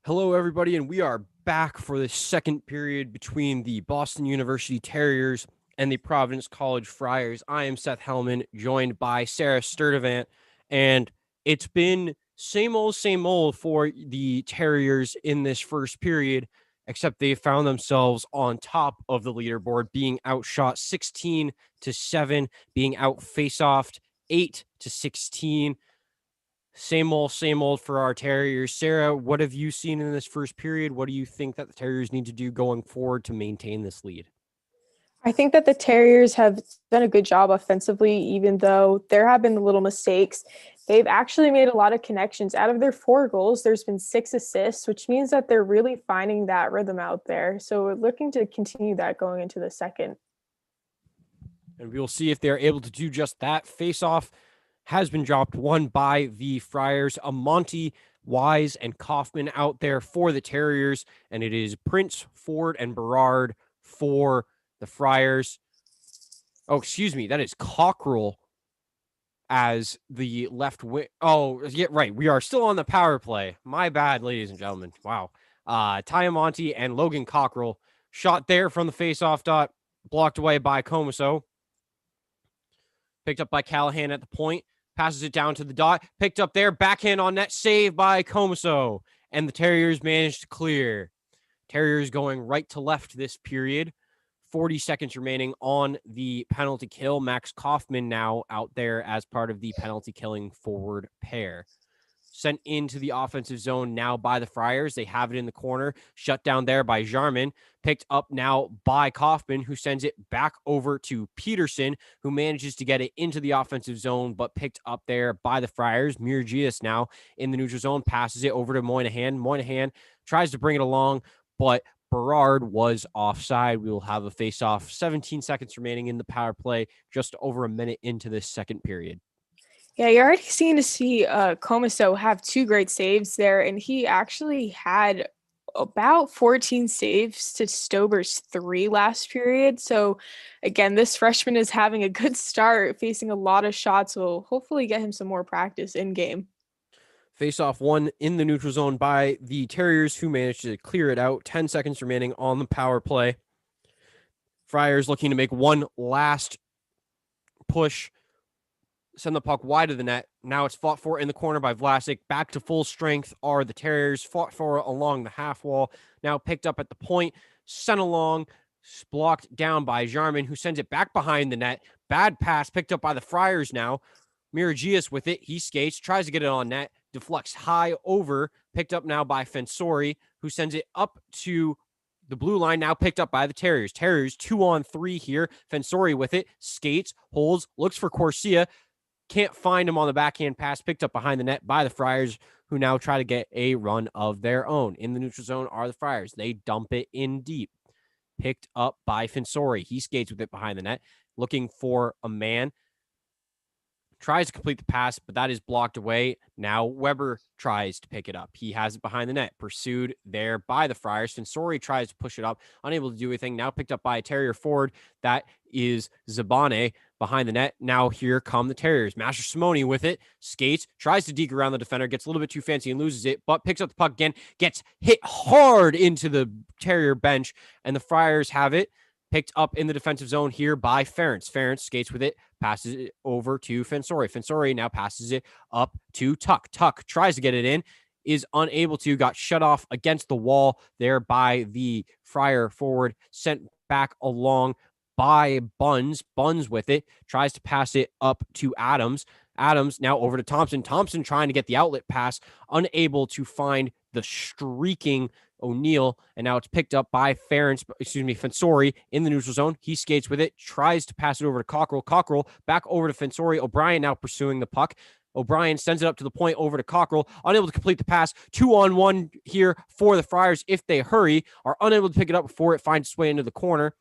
Hello, everybody, and we are back for the second period between the Boston University Terriers and the Providence College Friars. I am Seth Helman, joined by Sara Sturtevant, and it's been same old for the Terriers in this first period, except they found themselves on top of the leaderboard, being outshot 16-7, being out face-offed 8-16. Same old for our Terriers. Sara, what have you seen in this first period? What do you think that the Terriers need to do going forward to maintain this lead? I think that the Terriers have done a good job offensively, even though there have been little mistakes. They've actually made a lot of connections. Out of their 4 goals, there's been 6 assists, which means that they're really finding that rhythm out there. So we're looking to continue that going into the second. And we'll see if they're able to do just that. Face off has been dropped one by the Friars. Amonte, Wise, and Kaufman out there for the Terriers. And it is Prince, Ford, and Berard for the Friars. Oh, excuse me. That is Cockrell as the left wing. Oh, yeah, right. We are still on the power play. My bad, ladies and gentlemen. Wow. Ty Amonte and Logan Cockrell shot there from the face-off dot, blocked away by Comiso. Picked up by Callahan at the point, passes it down to the dot, picked up there, backhand on net, save by Comiso, and the Terriers managed to clear. Terriers going right to left this period. 40 seconds remaining on the penalty kill. Max Kaufman now out there as part of the penalty killing forward pair. Sent into the offensive zone now by the Friars. They have it in the corner. Shut down there by Jarman. Picked up now by Kaufman, who sends it back over to Peterson, who manages to get it into the offensive zone, but picked up there by the Friars. Miragias now in the neutral zone, passes it over to Moynihan. Moynihan tries to bring it along, but Berard was offside. We will have a face-off. 17 seconds remaining in the power play, just over a minute into this second period. Yeah, you're already seeing to see Comiso have 2 great saves there, and he actually had about 14 saves to Stober's 3 last period. So again, this freshman is having a good start, facing a lot of shots. Will hopefully get him some more practice in game. Face-off one in the neutral zone by the Terriers, who managed to clear it out. 10 seconds remaining on the power play. Friars looking to make one last push, send the puck wide of the net. Now it's fought for in the corner by Vlasic. Back to full strength are the Terriers, fought for along the half wall. Now picked up at the point, sent along, blocked down by Jarman, who sends it back behind the net. Bad pass picked up by the Friars now. Miragias with it. He skates, tries to get it on net, deflects high over, picked up now by Fensori, who sends it up to the blue line, now picked up by the Terriers. Terriers 2-on-3 here. Fensori with it, skates, holds, looks for Corsia. Can't find him on the backhand pass, picked up behind the net by the Friars, who now try to get a run of their own. In the neutral zone are the Friars. They dump it in deep. Picked up by Fensori. He skates with it behind the net, looking for a man. Tries to complete the pass, but that is blocked away. Now Weber tries to pick it up. He has it behind the net, pursued there by the Friars. Fensori tries to push it up, unable to do anything. Now picked up by a Terrier forward. That is Zabane behind the net. Now here come the Terriers. Master Simone with it, skates, tries to deke around the defender, gets a little bit too fancy and loses it, but picks up the puck again, gets hit hard into the Terrier bench, and the Friars have it. Picked up in the defensive zone here by Ferentz. Ferentz skates with it, passes it over to Fensori. Fensori now passes it up to Tuck. Tuck tries to get it in, is unable to, got shut off against the wall there by the Friar forward, sent back along by Buns. Buns with it, tries to pass it up to Adams. Adams now over to Thompson. Thompson trying to get the outlet pass, unable to find the streaking O'Neill, and now it's picked up by Fensori in the neutral zone. He skates with it, tries to pass it over to Cockrell. Cockrell back over to Fensori. O'Brien now pursuing the puck. O'Brien sends it up to the point over to Cockrell, unable to complete the pass. 2-on-1 here for the Friars if they hurry, are unable to pick it up before it finds its way into the corner.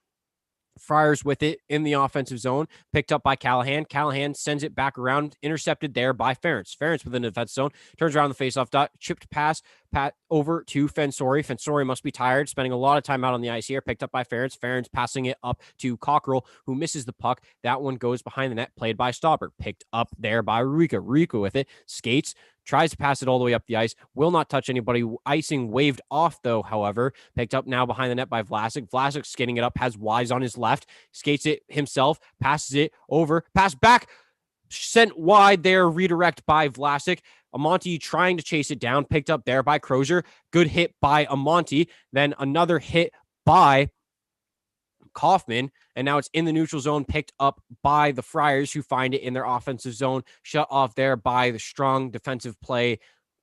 Friars with it in the offensive zone, picked up by Callahan. Callahan sends it back around, intercepted there by Ferentz. Ferentz within the defense zone, turns around the faceoff dot, chipped pass, over to Fensori. Fensori must be tired, spending a lot of time out on the ice here, picked up by Ferentz. Ferentz passing it up to Cockrell, who misses the puck. That one goes behind the net, played by Stauber. Picked up there by Rika. Rika with it, skates, tries to pass it all the way up the ice, will not touch anybody. Icing waved off, though, however. Picked up now behind the net by Vlasic. Vlasic skating it up, has Wise on his left, skates it himself, passes it over, pass back, sent wide there, redirect by Vlasic. Amonte trying to chase it down, picked up there by Crozier. Good hit by Amonte. Then another hit by Kaufman, and now it's in the neutral zone, picked up by the Friars, who find it in their offensive zone, shut off there by the strong defensive play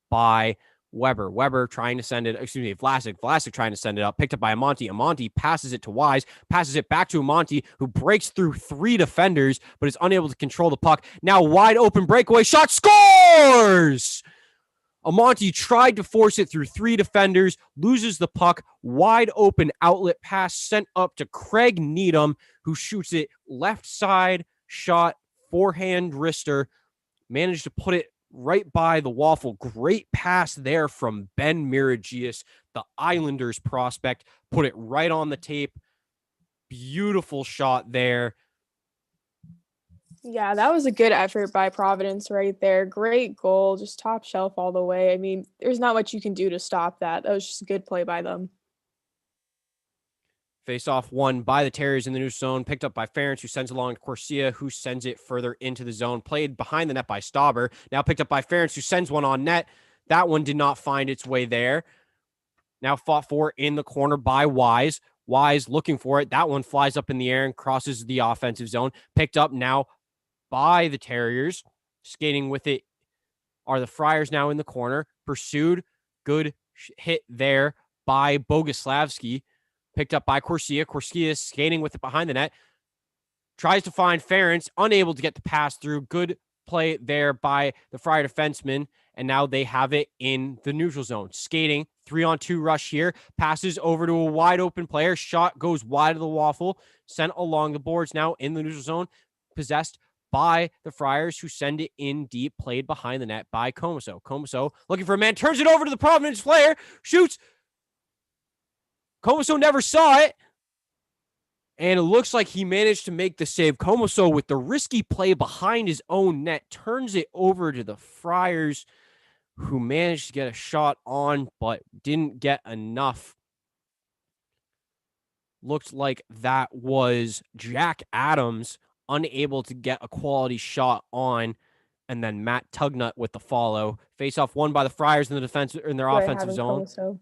by Weber. Weber trying to send it, Vlasic trying to send it up, picked up by Amonte. Amonte passes it to Wise, passes it back to Amonte, who breaks through 3 defenders, but is unable to control the puck. Now wide open breakaway shot, scores! Amonte tried to force it through 3 defenders, loses the puck, wide open outlet pass sent up to Craig Needham, who shoots it left side shot, forehand wrister, managed to put it right by the waffle. Great pass there from Ben Miragius, the Islanders prospect, put it right on the tape. Beautiful shot there. Yeah, that was a good effort by Providence right there. Great goal, just top shelf all the way. I mean, there's not much you can do to stop that. That was just a good play by them. Face-off won by the Terriers in the neutral zone, picked up by Ference, who sends along to Corsia, who sends it further into the zone, played behind the net by Stauber, now picked up by Ference, who sends one on net. That one did not find its way there. Now fought for in the corner by Wise. Wise looking for it. That one flies up in the air and crosses the offensive zone. Picked up now by the Terriers. Skating with it are the Friars now in the corner. Pursued. Good hit there by Boguslavsky. Picked up by Corsia. Corsia skating with it behind the net. Tries to find Ference. Unable to get the pass through. Good play there by the Friar defenseman. And now they have it in the neutral zone. Skating, 3-on-2 rush here. Passes over to a wide open player. Shot goes wide of the waffle. Sent along the boards now in the neutral zone. Possessed by the Friars, who send it in deep. Played behind the net by Comiso. Comiso looking for a man. Turns it over to the Providence player. Shoots. Comiso never saw it. And it looks like he managed to make the save. Comiso, with the risky play behind his own net, turns it over to the Friars, who managed to get a shot on, but didn't get enough. Looked like that was Jack Adams, unable to get a quality shot on, and then Matt Tugnut with the follow. Face-off won by the Friars in the defense in their offensive zone. Comiso.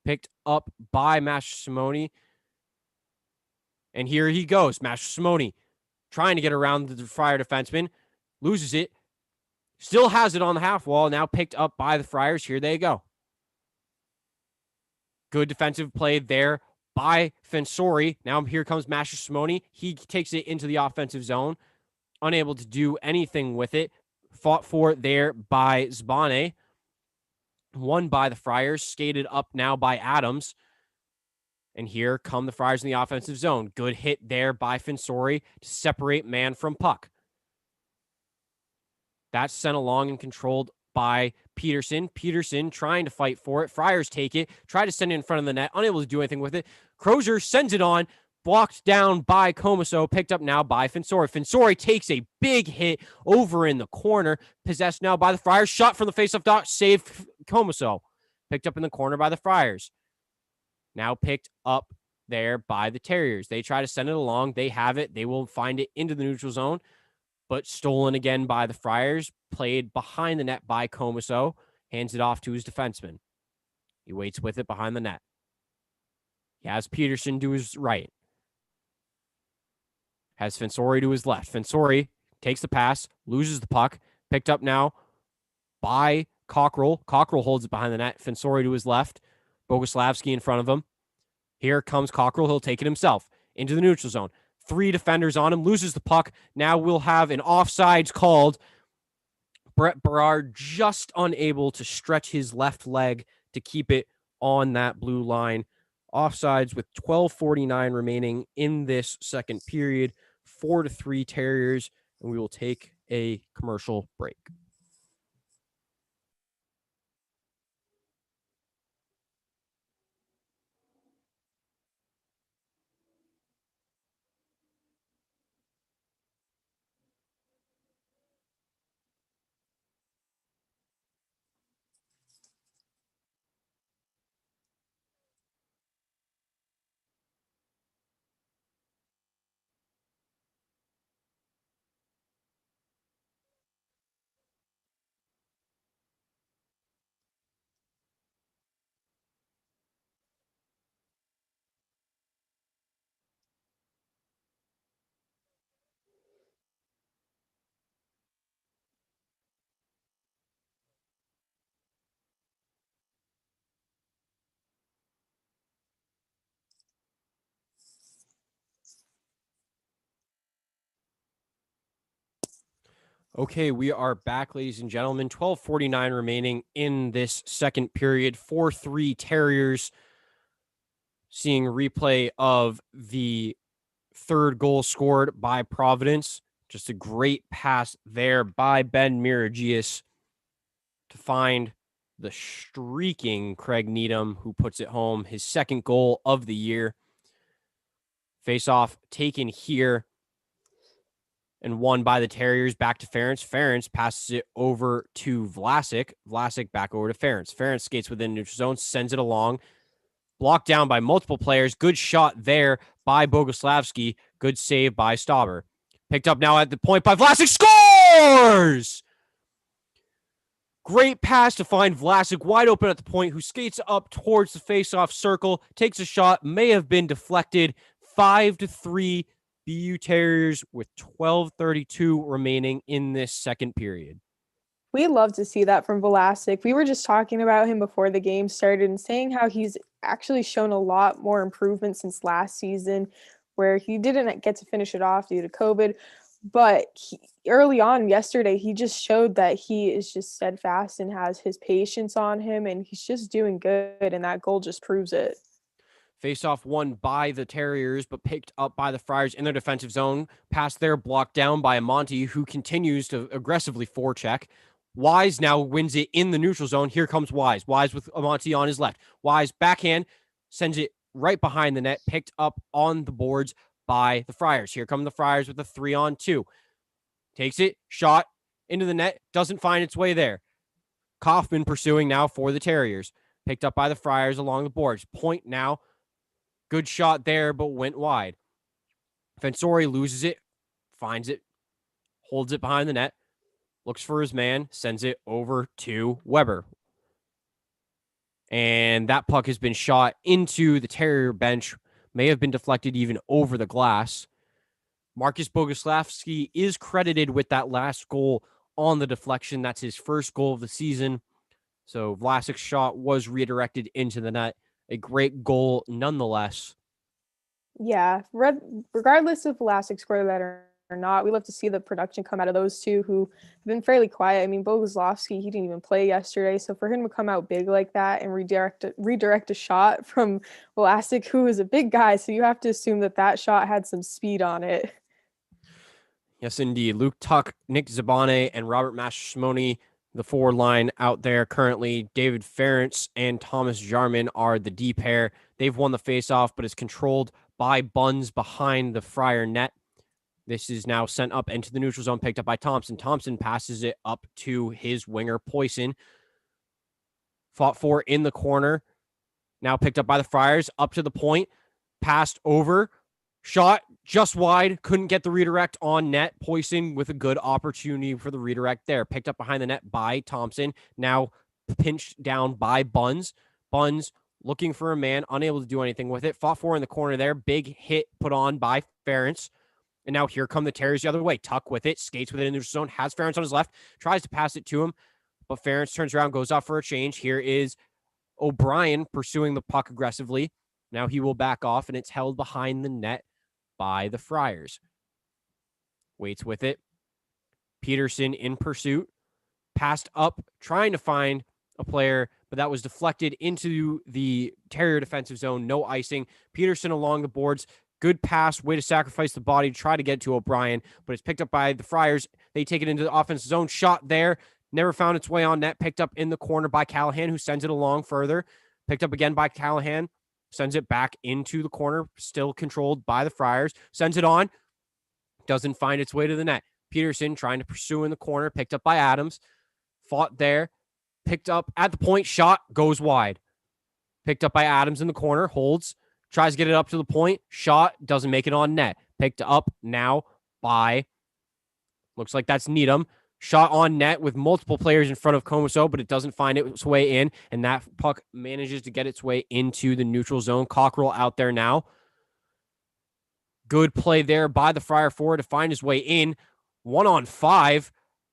Picked up by Master Simone. And here he goes, Master Simone, trying to get around the Friar defenseman. Loses it. Still has it on the half wall. Now picked up by the Friars. Here they go. Good defensive play there by Fensori. Now here comes Master Simone. He takes it into the offensive zone. Unable to do anything with it. Fought for there by Zbane. Won by the Friars. Skated up now by Adams. And here come the Friars in the offensive zone. Good hit there by Fensori to separate man from puck. That's sent along and controlled by Peterson. Peterson trying to fight for it. Friars take it. Try to send it in front of the net. Unable to do anything with it. Crozier sends it on. Blocked down by Comiso. Picked up now by Fensori. Fensori takes a big hit over in the corner. Possessed now by the Friars. Shot from the faceoff dot. Save Comiso. Picked up in the corner by the Friars. Now picked up there by the Terriers. They try to send it along. They have it. They will find it into the neutral zone, but stolen again by the Friars. Played behind the net by Comiso. Hands it off to his defenseman. He waits with it behind the net. He has Peterson to his right. Has Fensori to his left. Fensori takes the pass, loses the puck. Picked up now by Cockrell. Cockrell holds it behind the net. Fensori to his left. Boguslavsky in front of him. Here comes Cockrell. He'll take it himself into the neutral zone. 3 defenders on him. Loses the puck. Now we'll have an offsides called. Brett Berard just unable to stretch his left leg to keep it on that blue line. Offsides with 12:49 remaining in this second period. 4-3 Terriers, and we will take a commercial break. Okay, we are back, ladies and gentlemen. 12:49 remaining in this second period. 4-3 Terriers. Seeing replay of the third goal scored by Providence. Just a great pass there by Ben Miragius to find the streaking Craig Needham, who puts it home. His second goal of the year. Face-off taken here and won by the Terriers. Back to Ference. Ference passes it over to Vlasic. Vlasic back over to Ference. Ference skates within neutral zone, sends it along. Blocked down by multiple players. Good shot there by Boguslavsky. Good save by Stauber. Picked up now at the point by Vlasic. Scores! Great pass to find Vlasic wide open at the point, who skates up towards the face-off circle, takes a shot, may have been deflected. 5-3 BU Terriers with 12:32 remaining in this second period. We love to see that from Vlasic. We were just talking about him before the game started and saying how he's actually shown a lot more improvement since last season, where he didn't get to finish it off due to COVID. But early on yesterday, he just showed that he is just steadfast and has his patience on him, and he's just doing good, and that goal just proves it. Face-off won by the Terriers, but picked up by the Friars in their defensive zone. Pass there, blocked down by Amonte, who continues to aggressively forecheck. Wise now wins it in the neutral zone. Here comes Wise. Wise with Amonte on his left. Wise backhand, sends it right behind the net, picked up on the boards by the Friars. Here come the Friars with a 3-on-2. Takes it, shot into the net, doesn't find its way there. Kaufman pursuing now for the Terriers. Picked up by the Friars along the boards. Point now. Good shot there, but went wide. Fensori loses it, finds it, holds it behind the net, looks for his man, sends it over to Weber. And that puck has been shot into the Terrier bench, may have been deflected even over the glass. Marcus Boguslavsky is credited with that last goal on the deflection. That's his first goal of the season. So Vlasic's shot was redirected into the net. A great goal nonetheless. Yeah, regardless if Vlasic scored that or not, we love to see the production come out of those two who have been fairly quiet. I mean, Boguslavsky, he didn't even play yesterday, so for him to come out big like that and redirect a shot from Vlasic, who is a big guy, so you have to assume that that shot had some speed on it. Yes, indeed. Luke Tuck, Nick Zabane, and Robert Massimoni, the forward line out there currently. David Ference and Thomas Jarman are the D pair. They've won the faceoff, but it's controlled by Buns behind the Friar net. This is now sent up into the neutral zone, picked up by Thompson. Thompson passes it up to his winger, Poisson. Fought for in the corner. Now picked up by the Friars, up to the point. Passed over. Shot just wide. Couldn't get the redirect on net. Poisson with a good opportunity for the redirect there. Picked up behind the net by Thompson. Now pinched down by Buns. Buns looking for a man, unable to do anything with it. Fought for in the corner there. Big hit put on by Ference. And now here come the Terriers the other way. Tuck with it, skates with it in the zone, has Ference on his left, tries to pass it to him, but Ference turns around, goes off for a change. Here is O'Brien pursuing the puck aggressively. Now he will back off, and it's held behind the net by the Friars. Waits with it. Peterson in pursuit. Passed up, trying to find a player, but that was deflected into the Terrier defensive zone. No icing. Peterson along the boards. Good pass, way to sacrifice the body, try to get to O'Brien, but it's picked up by the Friars. They take it into the offensive zone. Shot there. Never found its way on net. Picked up in the corner by Callahan, who sends it along further. Picked up again by Callahan. Sends it back into the corner. Still controlled by the Friars. Sends it on. Doesn't find its way to the net. Peterson trying to pursue in the corner. Picked up by Adams. Fought there. Picked up at the point. Shot. Goes wide. Picked up by Adams in the corner. Holds. Tries to get it up to the point. Shot. Doesn't make it on net. Picked up now by, looks like that's Needham. Shot on net with multiple players in front of Comiso, but it doesn't find its way in. And that puck manages to get its way into the neutral zone. Cockrell out there now. Good play there by the Friar forward to find his way in. 1-on-5.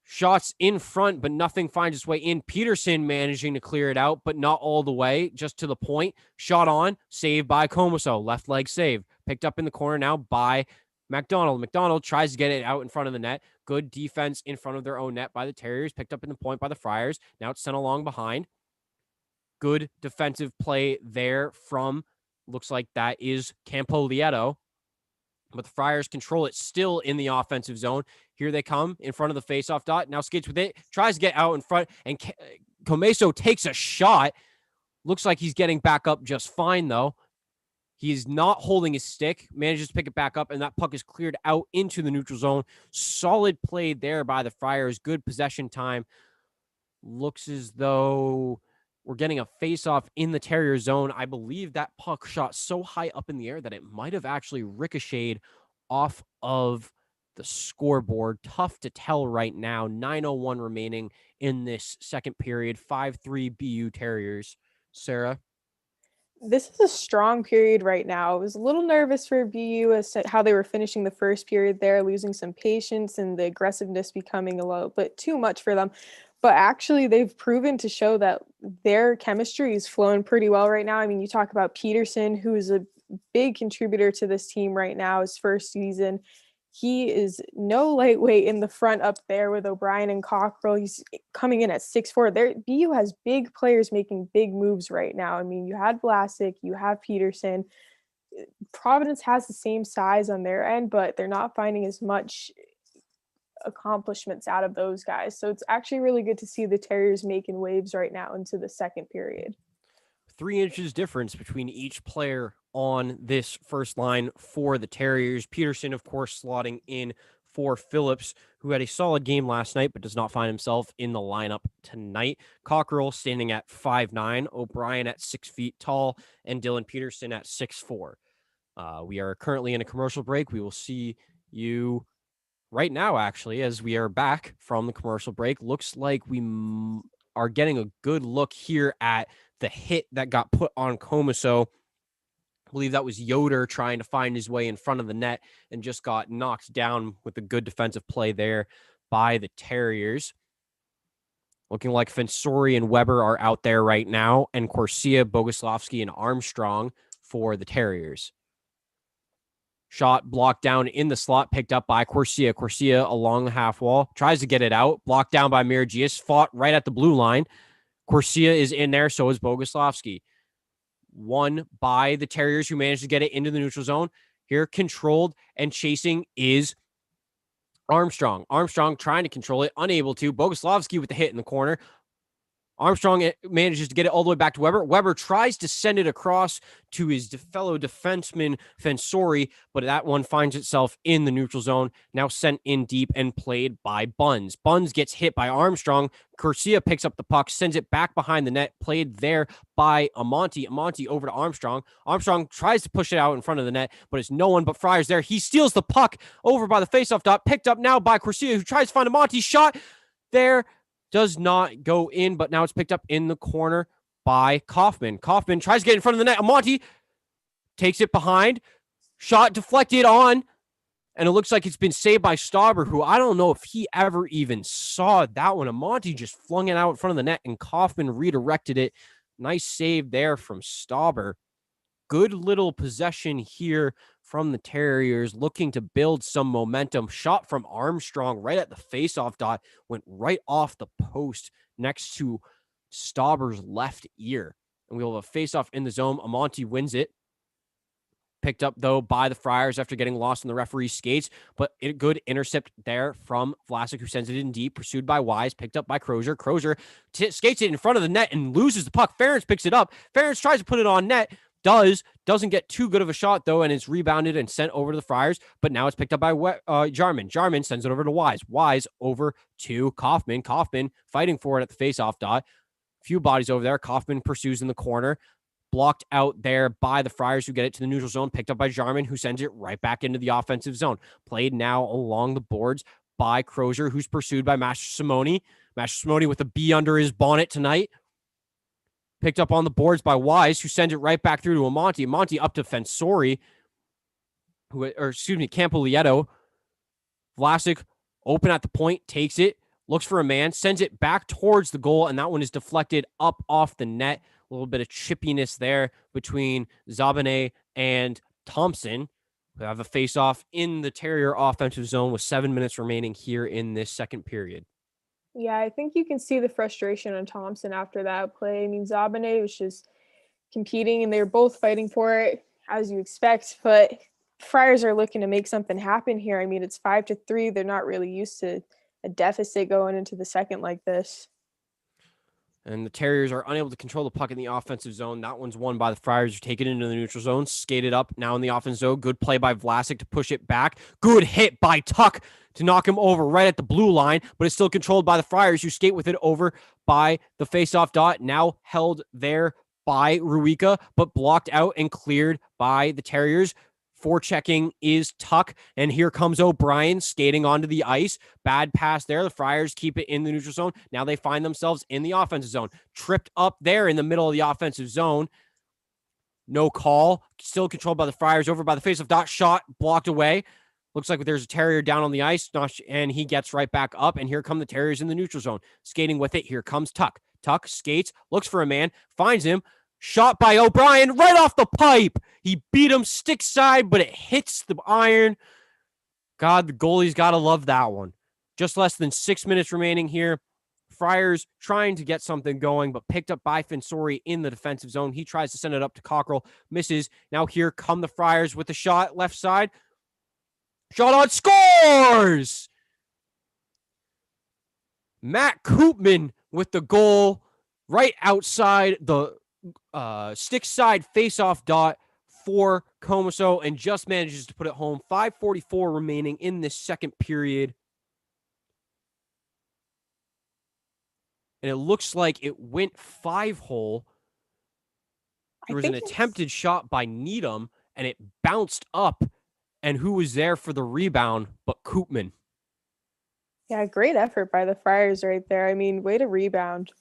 Shots in front, but nothing finds its way in. Peterson managing to clear it out, but not all the way, just to the point. Shot on, saved by Comiso. Left leg save. Picked up in the corner now by McDonald tries to get it out in front of the net. Good defense in front of their own net by the Terriers. Picked up in the point by the Friars. Now it's sent along behind. Good defensive play there from, looks like that is Campolietto. But the Friars control it still in the offensive zone. Here they come in front of the faceoff dot. Now skates with it. Tries to get out in front. And Comeso takes a shot. Looks like he's getting back up just fine, though. He's not holding his stick, manages to pick it back up, and that puck is cleared out into the neutral zone. Solid play there by the Friars. Good possession time. Looks as though we're getting a face-off in the Terrier zone. I believe that puck shot so high up in the air that it might have actually ricocheted off of the scoreboard. Tough to tell right now. 9:01 remaining in this second period. 5-3 BU Terriers. Sara? This is a strong period right now. I was a little nervous for BU as to how they were finishing the first period there, losing some patience and the aggressiveness becoming a little bit too much for them. But actually, they've proven to show that their chemistry is flowing pretty well right now. I mean, you talk about Peterson, who is a big contributor to this team right now, his first season. He is no lightweight in the front up there with O'Brien and Cockrell. He's coming in at 6'4". There, BU has big players making big moves right now. I mean, you had Vlasic, you have Peterson. Providence has the same size on their end, but they're not finding as much accomplishments out of those guys. So it's actually really good to see the Terriers making waves right now into the second period. 3 inches difference between each player on this first line for the Terriers. Peterson, of course, slotting in for Phillips, who had a solid game last night, but does not find himself in the lineup tonight. Cockrell standing at 5'9", O'Brien at 6 feet tall, and Dylan Peterson at 6'4". We are currently in a commercial break. We will see you right now, actually, as we are back from the commercial break. Looks like we are getting a good look here at the hit that got put on Comeso. I believe that was Yoder trying to find his way in front of the net and just got knocked down with a good defensive play there by the Terriers. Looking like Fensori and Weber are out there right now, and Corsia, Boguslavsky, and Armstrong for the Terriers. Shot blocked down in the slot, picked up by Corsia. Corsia along the half wall, tries to get it out, blocked down by Miragius, fought right at the blue line. Corsia is in there, so is Boguslavsky. Won by the Terriers, who managed to get it into the neutral zone. Here, controlled and chasing is Armstrong. Armstrong trying to control it, unable to. Boguslavsky with the hit in the corner. Armstrong manages to get it all the way back to Weber. Weber tries to send it across to his fellow defenseman, Fensori, but that one finds itself in the neutral zone, now sent in deep and played by Buns. Buns gets hit by Armstrong. Corsia picks up the puck, sends it back behind the net, played there by Amonte. Amonte over to Armstrong. Armstrong tries to push it out in front of the net, but it's no one but Friars there. He steals the puck over by the faceoff dot, picked up now by Corsia, who tries to find Amonte. Shot there. Does not go in, but now it's picked up in the corner by Kaufman. Kaufman tries to get in front of the net. Amonte takes it behind. Shot deflected on, and it looks like it's been saved by Stauber, who I don't know if he ever even saw that one. Amonte just flung it out in front of the net, and Kaufman redirected it. Nice save there from Stauber. Good little possession here from the Terriers, looking to build some momentum. Shot from Armstrong right at the faceoff dot, went right off the post next to Stauber's left ear. And we'll have a faceoff in the zone. Amonte wins it. Picked up, though, by the Friars after getting lost in the referee's skates, but a good intercept there from Vlasic, who sends it in deep, pursued by Wise, picked up by Crozier. Crozier skates it in front of the net and loses the puck. Ferentz picks it up. Ferentz tries to put it on net. Doesn't get too good of a shot, though, and it's rebounded and sent over to the Friars, but now it's picked up by Jarman. Jarman sends it over to Wise. Wise over to Kaufman. Kaufman fighting for it at the faceoff dot. Few bodies over there. Kaufman pursues in the corner. Blocked out there by the Friars, who get it to the neutral zone, picked up by Jarman, who sends it right back into the offensive zone. Played now along the boards by Crozier, who's pursued by Master Simone. Master Simone with a B under his bonnet tonight. Picked up on the boards by Wise, who sends it right back through to Amonte. Amonte up to Fensori, Campolietto. Vlasic open at the point, takes it, looks for a man, sends it back towards the goal, and that one is deflected up off the net. A little bit of chippiness there between Zabane and Thompson. We have a face-off in the Terrier offensive zone with 7 minutes remaining here in this second period. Yeah, I think you can see the frustration on Thompson after that play. I mean, Zabane was just competing and they were both fighting for it, as you expect, but Friars are looking to make something happen here. I mean, it's 5-3. They're not really used to a deficit going into the second like this. And the Terriers are unable to control the puck in the offensive zone. That one's won by the Friars, who take it into the neutral zone, skated up now in the offensive zone. Good play by Vlasic to push it back. Good hit by Tuck to knock him over right at the blue line, but it's still controlled by the Friars, who skate with it over by the faceoff dot, now held there by Ruika, but blocked out and cleared by the Terriers. Forechecking is Tuck, and here comes O'Brien skating onto the ice. Bad pass there. The Friars keep it in the neutral zone. Now they find themselves in the offensive zone. Tripped up there in the middle of the offensive zone. No call. Still controlled by the Friars. Over by the faceoff dot. Shot blocked away. Looks like there's a Terrier down on the ice, and he gets right back up. And here come the Terriers in the neutral zone. Skating with it. Here comes Tuck. Tuck skates, looks for a man, finds him. Shot by O'Brien right off the pipe. He beat him stick side, but it hits the iron. God, the goalie's got to love that one. Just less than 6 minutes remaining here. Friars trying to get something going, but picked up by Finsori in the defensive zone. He tries to send it up to Cockrell. Misses. Now here come the Friars with the shot left side. Shot on, scores! Matt Koopman with the goal right outside the stick side face-off dot for Comiso, and just manages to put it home. 5:44 remaining in this second period. And it looks like it went 5-hole. There was an attempted shot by Needham, and it bounced up. And who was there for the rebound but Koopman? Yeah, great effort by the Friars right there. I mean, way to rebound.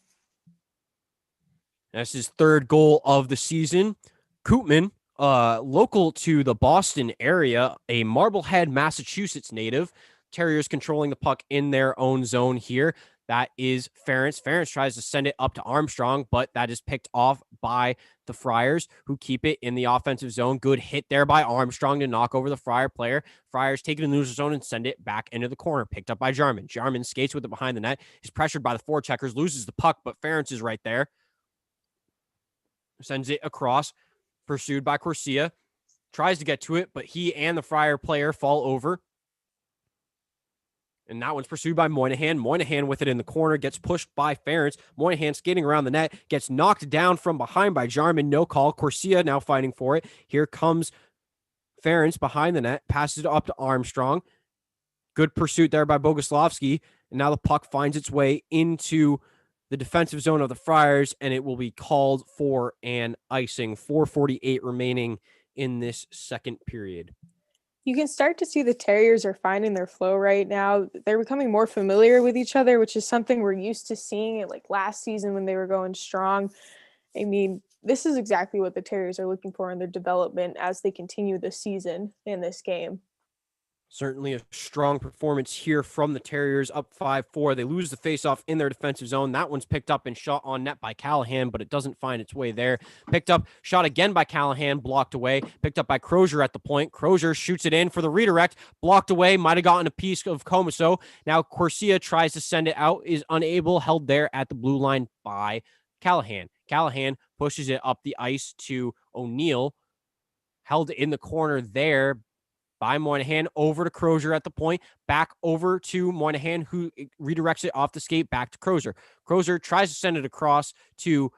That's his third goal of the season. Koopman, local to the Boston area, a Marblehead, Massachusetts native. Terriers controlling the puck in their own zone here. That is Ference. Ference tries to send it up to Armstrong, but that is picked off by the Friars, who keep it in the offensive zone. Good hit there by Armstrong to knock over the Friar player. Friars take it in the neutral zone and send it back into the corner. Picked up by Jarman. Jarman skates with it behind the net. He's pressured by the forecheckers, loses the puck, but Ference is right there. Sends it across, pursued by Corsia. Tries to get to it, but he and the Friar player fall over. And that one's pursued by Moynihan. Moynihan with it in the corner, gets pushed by Ference. Moynihan skating around the net, gets knocked down from behind by Jarman. No call. Corsia now fighting for it. Here comes Ference behind the net, passes it up to Armstrong. Good pursuit there by Boguslavsky. And now the puck finds its way into the defensive zone of the Friars, and it will be called for an icing. 4:48 remaining in this second period. You can start to see the Terriers are finding their flow right now. They're becoming more familiar with each other, which is something we're used to seeing it like last season when they were going strong. I mean, this is exactly what the Terriers are looking for in their development as they continue this season in this game. Certainly a strong performance here from the Terriers, up 5-4. They lose the faceoff in their defensive zone. That one's picked up and shot on net by Callahan, but it doesn't find its way there. Picked up, shot again by Callahan, blocked away. Picked up by Crozier at the point. Crozier shoots it in for the redirect, blocked away, might have gotten a piece of Comiso. Now Corsia tries to send it out, is unable, held there at the blue line by Callahan. Callahan pushes it up the ice to O'Neill, held in the corner there by Moynihan, over to Crozier at the point, back over to Moynihan, who redirects it off the skate back to Crozier. Crozier tries to send it across to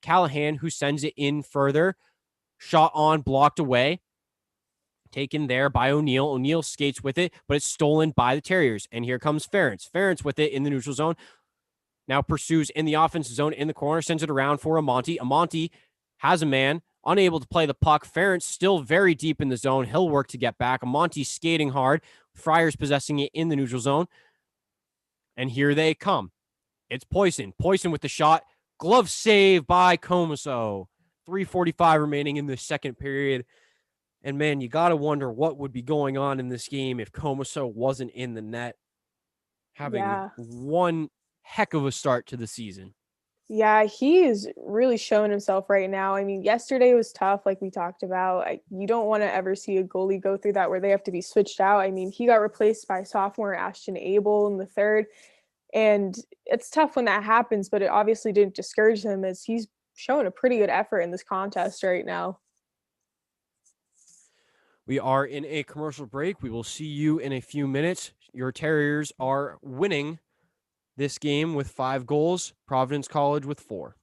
Callahan, who sends it in further. Shot on, blocked away. Taken there by O'Neill. O'Neill skates with it, but it's stolen by the Terriers. And here comes Ference. Ference with it in the neutral zone. Now pursues in the offensive zone in the corner, sends it around for Amonte. Amonte has a man, unable to play the puck. Ference still very deep in the zone. He'll work to get back. Amonte skating hard. Friars possessing it in the neutral zone. And here they come. It's Poisson. Poisson with the shot. Glove save by Comiso. 3:45 remaining in the second period. And man, you got to wonder what would be going on in this game if Comiso wasn't in the net, having one heck of a start to the season. Yeah, he is really showing himself right now. I mean, yesterday was tough, like we talked about. You don't want to ever see a goalie go through that where they have to be switched out. I mean, he got replaced by sophomore Ashton Abel in the third, and it's tough when that happens, but it obviously didn't discourage him as he's showing a pretty good effort in this contest right now. We are in a commercial break. We will see you in a few minutes. Your Terriers are winning this game with 5 goals, Providence College with 4.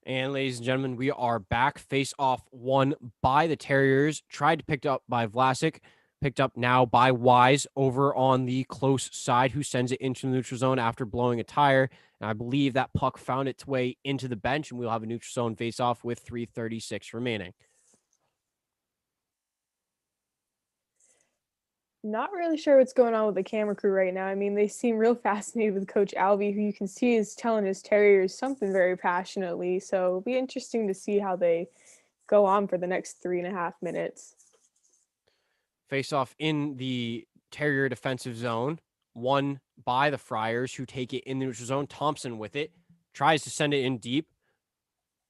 And ladies and gentlemen, we are back. Face off won by the Terriers. Tried to pick up by Vlasic. Picked up now by Wise over on the close side, who sends it into the neutral zone after blowing a tire. And I believe that puck found its way into the bench, and we'll have a neutral zone face off with 3:36 remaining. Not really sure what's going on with the camera crew right now. I mean, they seem real fascinated with Coach Albie, who you can see is telling his Terriers something very passionately. So it'll be interesting to see how they go on for the next 3.5 minutes. Face off in the Terrier defensive zone, won by the Friars, who take it in the neutral zone. Thompson with it, tries to send it in deep.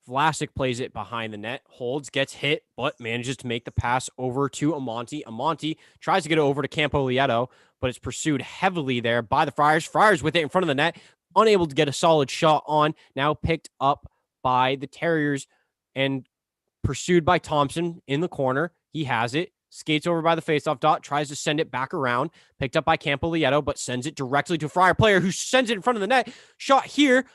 Vlasic plays it behind the net, holds, gets hit, but manages to make the pass over to Amonte. Amonte tries to get it over to Campolietto, but it's pursued heavily there by the Friars. Friars with it in front of the net, unable to get a solid shot on. Now picked up by the Terriers and pursued by Thompson in the corner. He has it, skates over by the faceoff dot, tries to send it back around. Picked up by Campolietto, but sends it directly to a Friar player who sends it in front of the net. Shot here.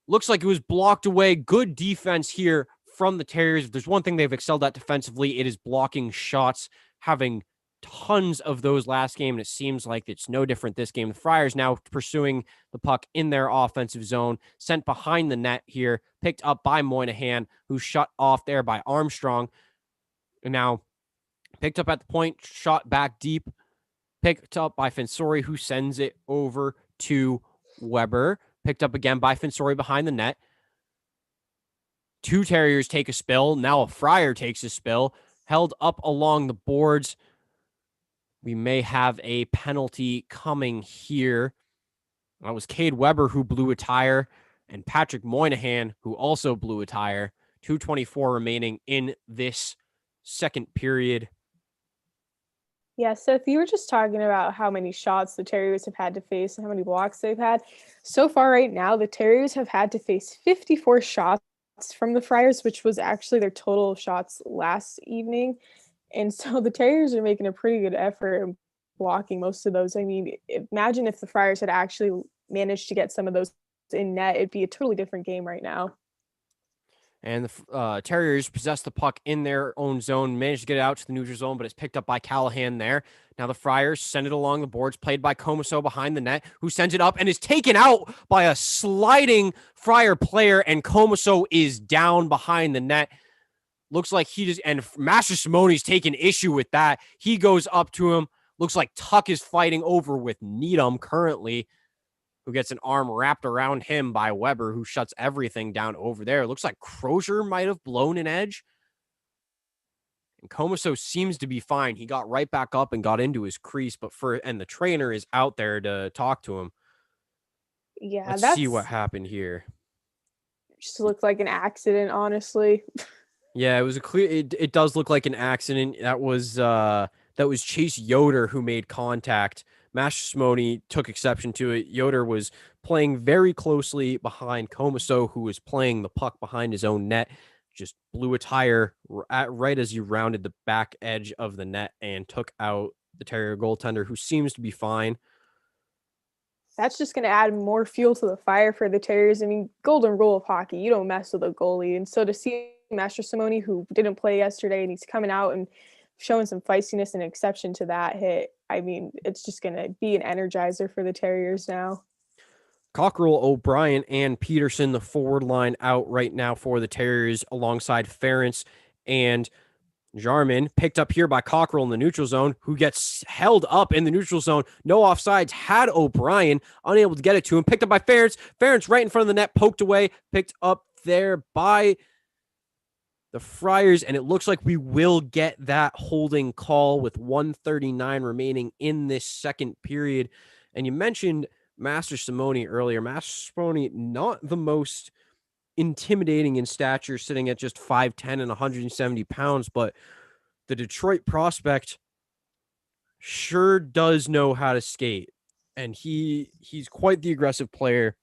Looks like it was blocked away. Good defense here from the Terriers. If there's one thing they've excelled at defensively, it is blocking shots, having tons of those last game, and it seems like it's no different this game. The Friars now pursuing the puck in their offensive zone, sent behind the net here, picked up by Moynihan, who's shut off there by Armstrong, and now picked up at the point, shot back deep, picked up by Fensori, who sends it over to Weber. Picked up again by Fensori behind the net. 2 Terriers take a spill. Now a Friar takes a spill. Held up along the boards. We may have a penalty coming here. That was Cade Weber who blew a tire, and Patrick Moynihan who also blew a tire. 2:24 remaining in this second period. Yeah, Seth, you were just talking about how many shots the Terriers have had to face and how many blocks they've had. So far, right now, the Terriers have had to face 54 shots from the Friars, which was actually their total shots last evening. And so the Terriers are making a pretty good effort in blocking most of those. I mean, imagine if the Friars had actually managed to get some of those in net, it'd be a totally different game right now. And the Terriers possess the puck in their own zone, managed to get it out to the neutral zone, but it's picked up by Callahan there. Now the Friars send it along the boards, played by Comiso behind the net, who sends it up and is taken out by a sliding Friar player, and Comiso is down behind the net. Looks like he just, and Master Simone's taking issue with that. He goes up to him. Looks like Tuck is fighting over with Needham currently, who gets an arm wrapped around him by Weber, who shuts everything down over there. It looks like Crozier might have blown an edge. And Comiso seems to be fine. He got right back up and got into his crease, and the trainer is out there to talk to him. Yeah, Let's that's see what happened here. just looked like an accident, honestly. Yeah, it was a clear. It does look like an accident. That was Chase Yoder who made contact. Master Simone took exception to it. Yoder was playing very closely behind Comiso, who was playing the puck behind his own net. Just blew a tire right as he rounded the back edge of the net and took out the Terrier goaltender, who seems to be fine. That's just going to add more fuel to the fire for the Terriers. I mean, golden rule of hockey, you don't mess with a goalie. And so to see Master Simone, who didn't play yesterday, and he's coming out and showing some feistiness and exception to that hit, I mean, it's just going to be an energizer for the Terriers now. Cockrell, O'Brien, and Peterson, the forward line out right now for the Terriers alongside Ference and Jarman, picked up here by Cockrell in the neutral zone, who gets held up in the neutral zone. No offsides, had O'Brien, unable to get it to him. Picked up by Ference. Ference right in front of the net, poked away, picked up there by the Friars, and it looks like we will get that holding call with 1:39 remaining in this second period. And you mentioned Master Simone earlier. Master Simone, not the most intimidating in stature, sitting at just 5'10 and 170 pounds, but the Detroit prospect sure does know how to skate. And he's quite the aggressive player.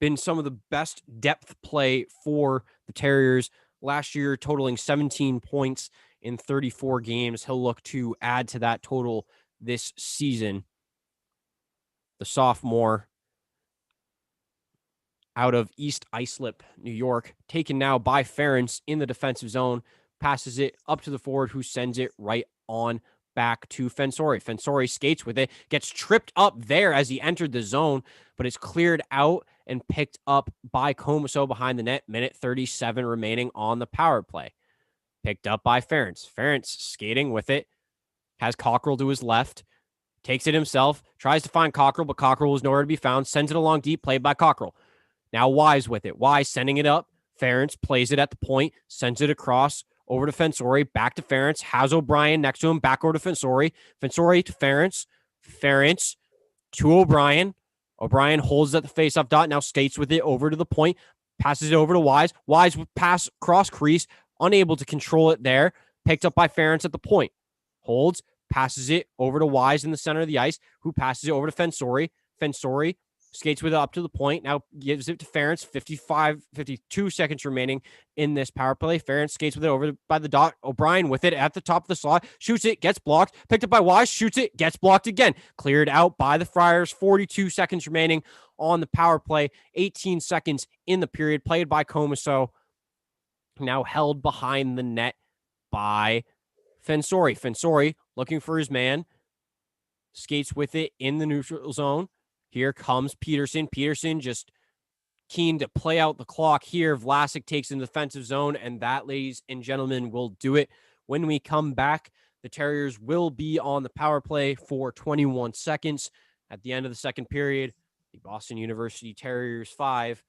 Been some of the best depth play for the Terriers last year, totaling 17 points in 34 games. He'll look to add to that total this season. The sophomore out of East Islip, New York, taken now by Ference in the defensive zone, passes it up to the forward, who sends it right on back to Fensore. Fensore skates with it, gets tripped up there as he entered the zone, but it's cleared out and picked up by Comiso behind the net. Minute 37 remaining on the power play. Picked up by Ference. Ference skating with it, has Cockrell to his left, takes it himself, tries to find Cockrell, but Cockrell was nowhere to be found, sends it along deep, played by Cockrell. Now Wise with it. Wise sending it up. Ference plays it at the point, sends it across over to Fensore, back to Ference, has O'Brien next to him, back over to Fensore. Fensore to Ference. Ference to O'Brien. O'Brien holds at the faceoff dot, now skates with it over to the point, passes it over to Wise. Wise pass cross crease, unable to control it there. Picked up by Ference at the point. Holds, passes it over to Wise in the center of the ice, who passes it over to Fensore. Fensore skates with it up to the point, now gives it to Ference. 52 seconds remaining in this power play. Ference skates with it over by the dot. O'Brien with it at the top of the slot, shoots it, gets blocked, picked up by Wise, shoots it, gets blocked again. Cleared out by the Friars. 42 seconds remaining on the power play. 18 seconds in the period, played by Comiso. Now held behind the net by Fensore. Fensore looking for his man, skates with it in the neutral zone. Here comes Peterson. Peterson just keen to play out the clock here. Vlasic takes in the defensive zone, and that, ladies and gentlemen, will do it. When we come back, the Terriers will be on the power play for 21 seconds. At the end of the second period, the Boston University Terriers 5,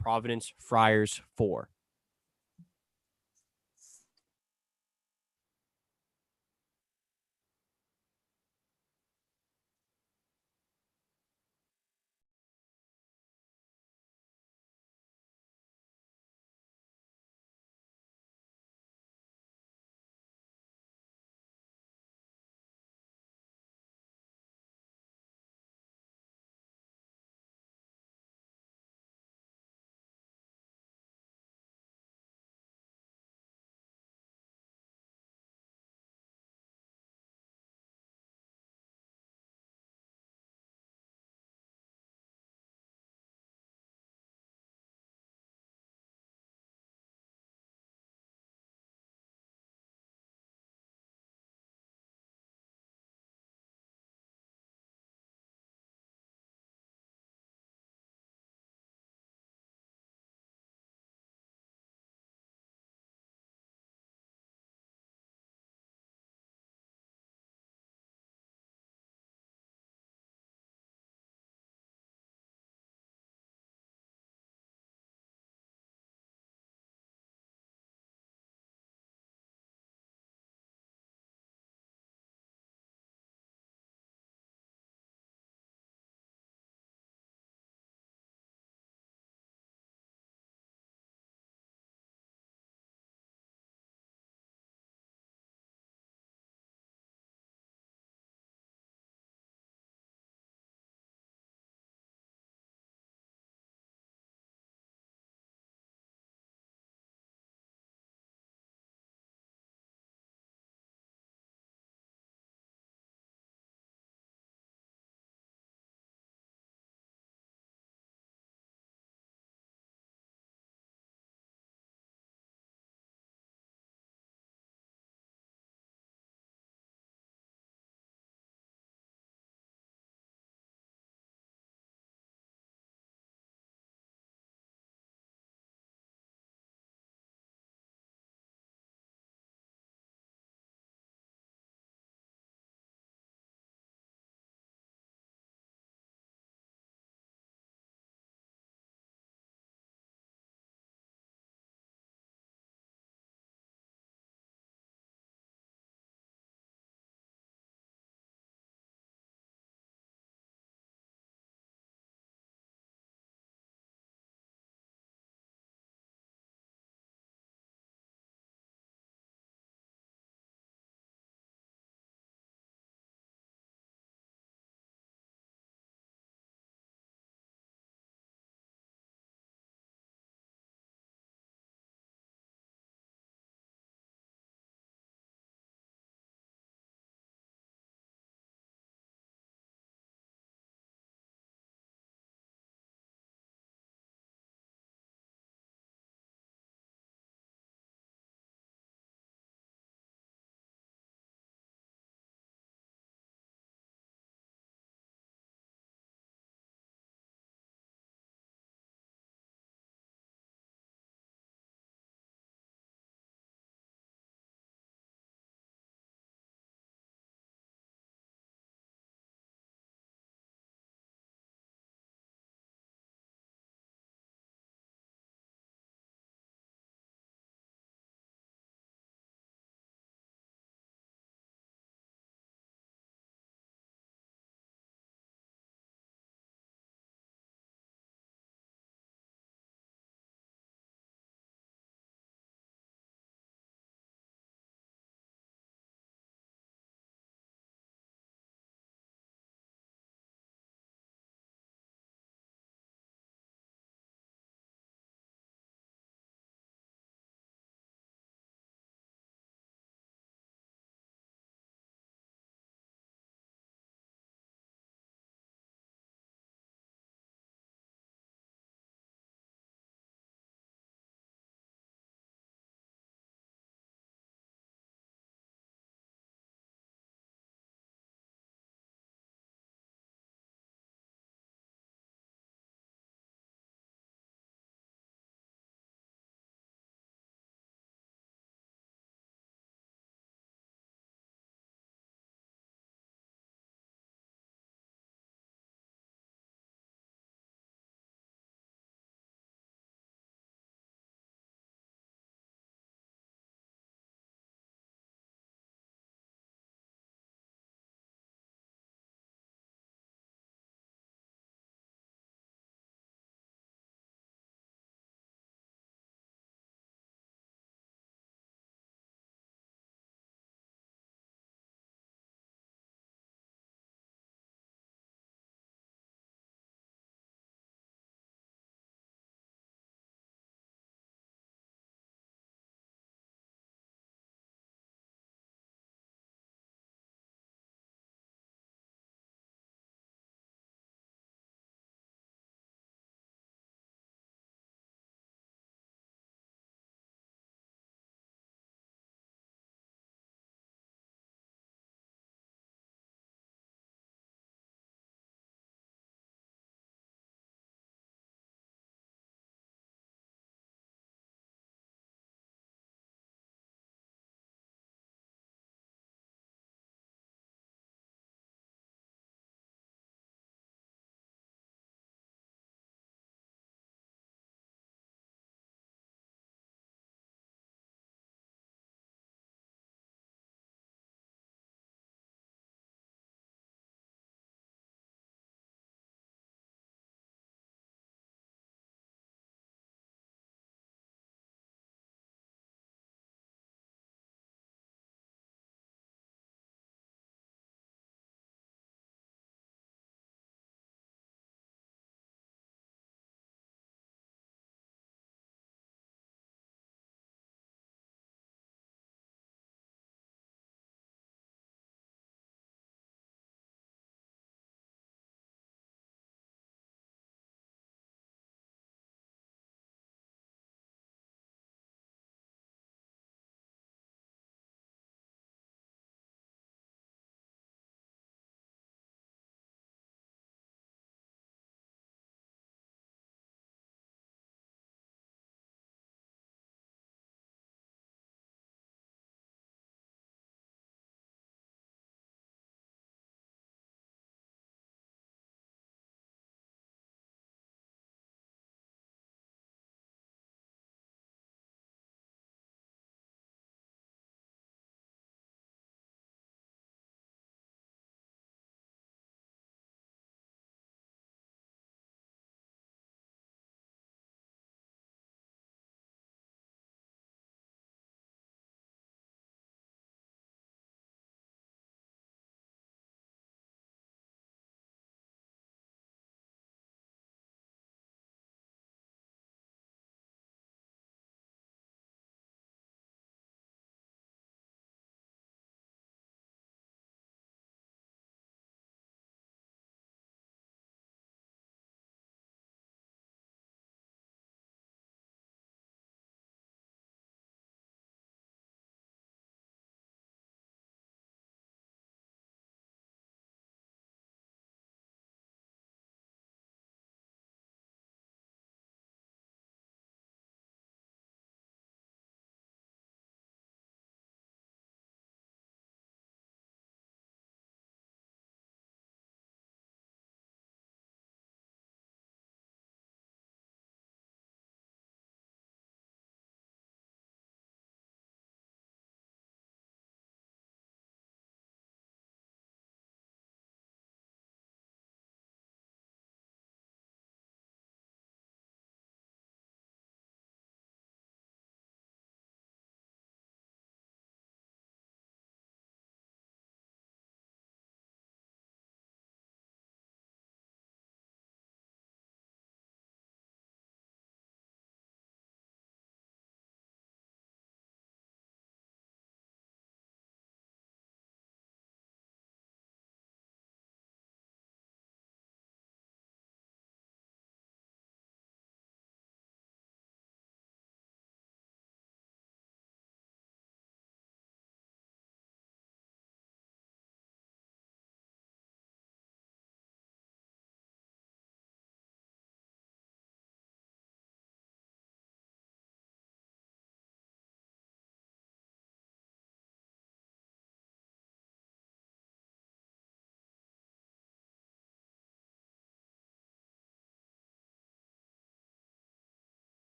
Providence Friars 4.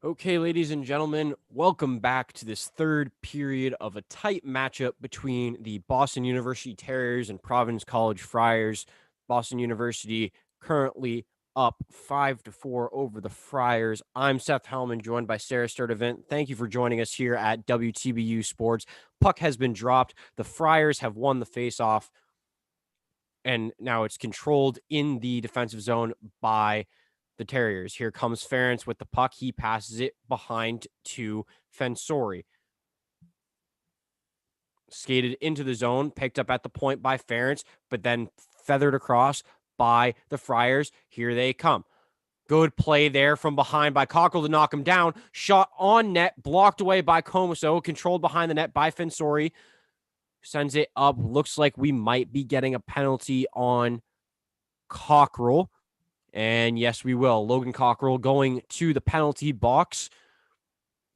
Okay, ladies and gentlemen, welcome back to this third period of a tight matchup between the Boston University Terriers and Providence College Friars. Boston University currently up 5-4 over the Friars. I'm Seth Helman, joined by Sara Sturtevant. Thank you for joining us here at WTBU Sports. Puck has been dropped. The Friars have won the faceoff, and now it's controlled in the defensive zone by the Terriers. Here comes Ference with the puck. He passes it behind to Fensori. Skated into the zone, picked up at the point by Ference, but then feathered across by the Friars. Here they come. Good play there from behind by Cockrell to knock him down. Shot on net, blocked away by Comiso, controlled behind the net by Fensori. Sends it up. Looks like we might be getting a penalty on Cockrell. And yes, we will. Logan Cockrell going to the penalty box.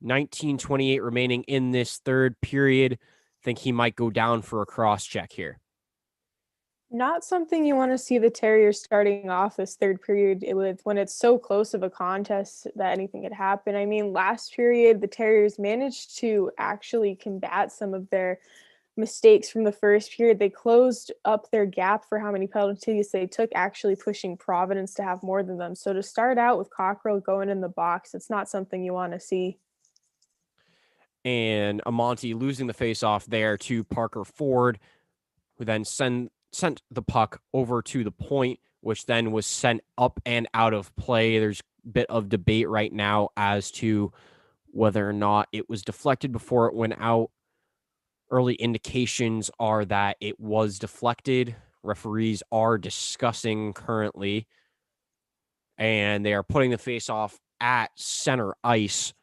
19:28 remaining in this third period. Think he might go down for a cross check here. Not something you want to see the Terriers starting off this third period with when it's so close of a contest that anything could happen. I mean, last period, the Terriers managed to actually combat some of their mistakes from the first period. They closed up their gap for how many penalties they took, actually pushing Providence to have more than them. So to start out with Cockrell going in the box, it's not something you want to see. And Amonte losing the faceoff there to Parker Ford, who then sent the puck over to the point, which then was sent up and out of play. There's a bit of debate right now as to whether or not it was deflected before it went out. Early indications are that it was deflected. Referees are discussing currently, and they are putting the faceoff at center ice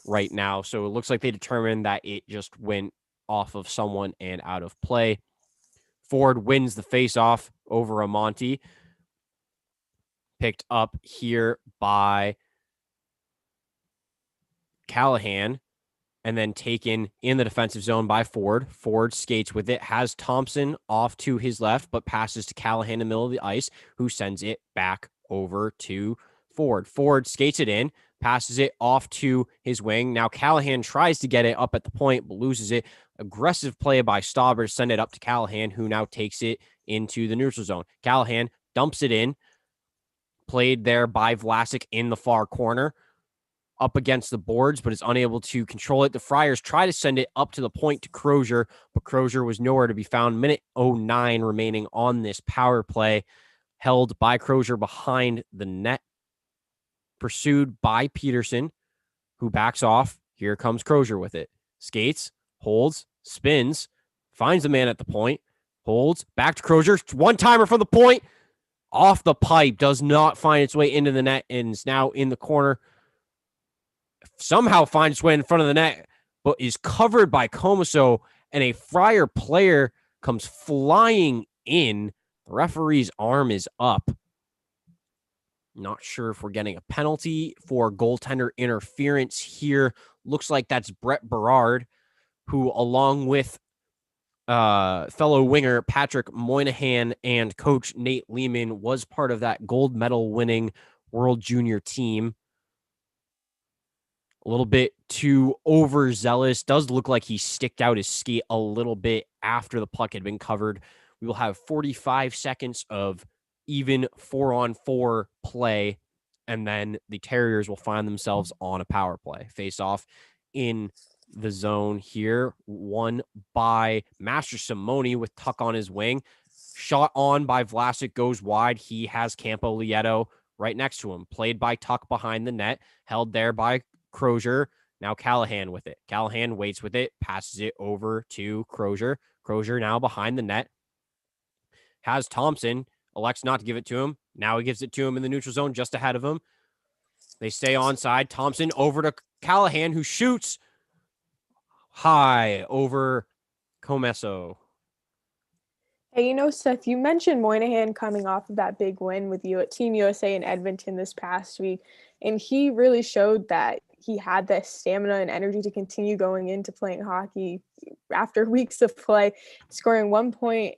right now. So it looks like they determined that it just went off of someone and out of play. Ford wins the faceoff over Amonte. Picked up here by Callahan and then taken in the defensive zone by Ford. Ford skates with it, has Thompson off to his left, but passes to Callahan in the middle of the ice, who sends it back over to Ford. Ford skates it in, passes it off to his wing. Now Callahan tries to get it up at the point, but loses it. Aggressive play by Stauber, send it up to Callahan, who now takes it into the neutral zone. Callahan dumps it in, played there by Vlasic in the far corner, up against the boards, but is unable to control it. The Friars try to send it up to the point to Crozier, but Crozier was nowhere to be found. Minute 09 remaining on this power play, held by Crozier behind the net, pursued by Peterson, who backs off. Here comes Crozier with it. Skates, holds, spins, finds the man at the point, holds, back to Crozier. One-timer from the point, off the pipe, does not find its way into the net, and is now in the corner. Somehow finds its way in front of the net, but is covered by Comiso, and a Friar player comes flying in. The referee's arm is up. Not sure if we're getting a penalty for goaltender interference here. Looks like that's Brett Berard, who, along with fellow winger Patrick Moynihan and coach Nate Lehman, was part of that gold medal winning World Junior team. A little bit too overzealous. Does look like he sticked out his skate a little bit after the puck had been covered. We will have 45 seconds of even 4-on-4 play, and then the Terriers will find themselves on a power play. Face off in the zone here, won by Master Simone with Tuck on his wing. Shot on by Vlasic, goes wide. He has Campo Lieto right next to him. Played by Tuck behind the net, held there by Crozier. Now Callahan with it. Callahan waits with it, passes it over to Crozier. Crozier now behind the net. Has Thompson, elects not to give it to him. Now he gives it to him in the neutral zone just ahead of him. They stay onside. Thompson over to Callahan, who shoots high over Comesso. Hey, Seth, you mentioned Moynihan coming off of that big win with you at Team USA in Edmonton this past week, and he really showed that he had the stamina and energy to continue going into playing hockey after weeks of play, scoring 1 point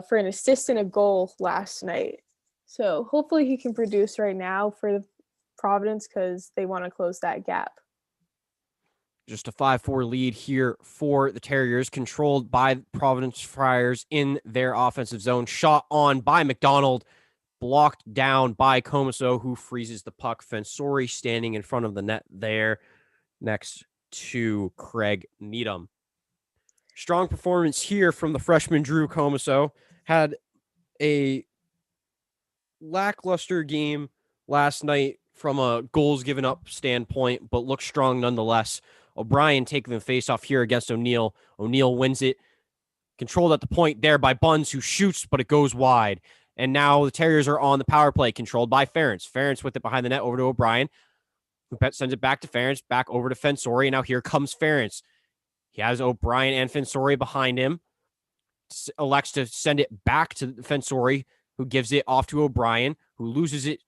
for an assist and a goal last night. So hopefully he can produce right now for Providence because they want to close that gap. Just a 5-4 lead here for the Terriers, controlled by Providence Friars in their offensive zone. Shot on by McDonald, blocked down by Comiso, who freezes the puck. Fensori standing in front of the net there next to Craig Needham. Strong performance here from the freshman Drew Comiso. Had a lackluster game last night from a goals given up standpoint, but looked strong nonetheless. O'Brien taking the face-off here against O'Neill. O'Neill wins it. Controlled at the point there by Buns, who shoots, but it goes wide. And now the Terriers are on the power play, controlled by Ferentz. Ferentz with it behind the net over to O'Brien, who sends it back to Ferentz, back over to Fensori. And now here comes Ferentz. He has O'Brien and Fensori behind him. Elects to send it back to Fensori, who gives it off to O'Brien, who loses it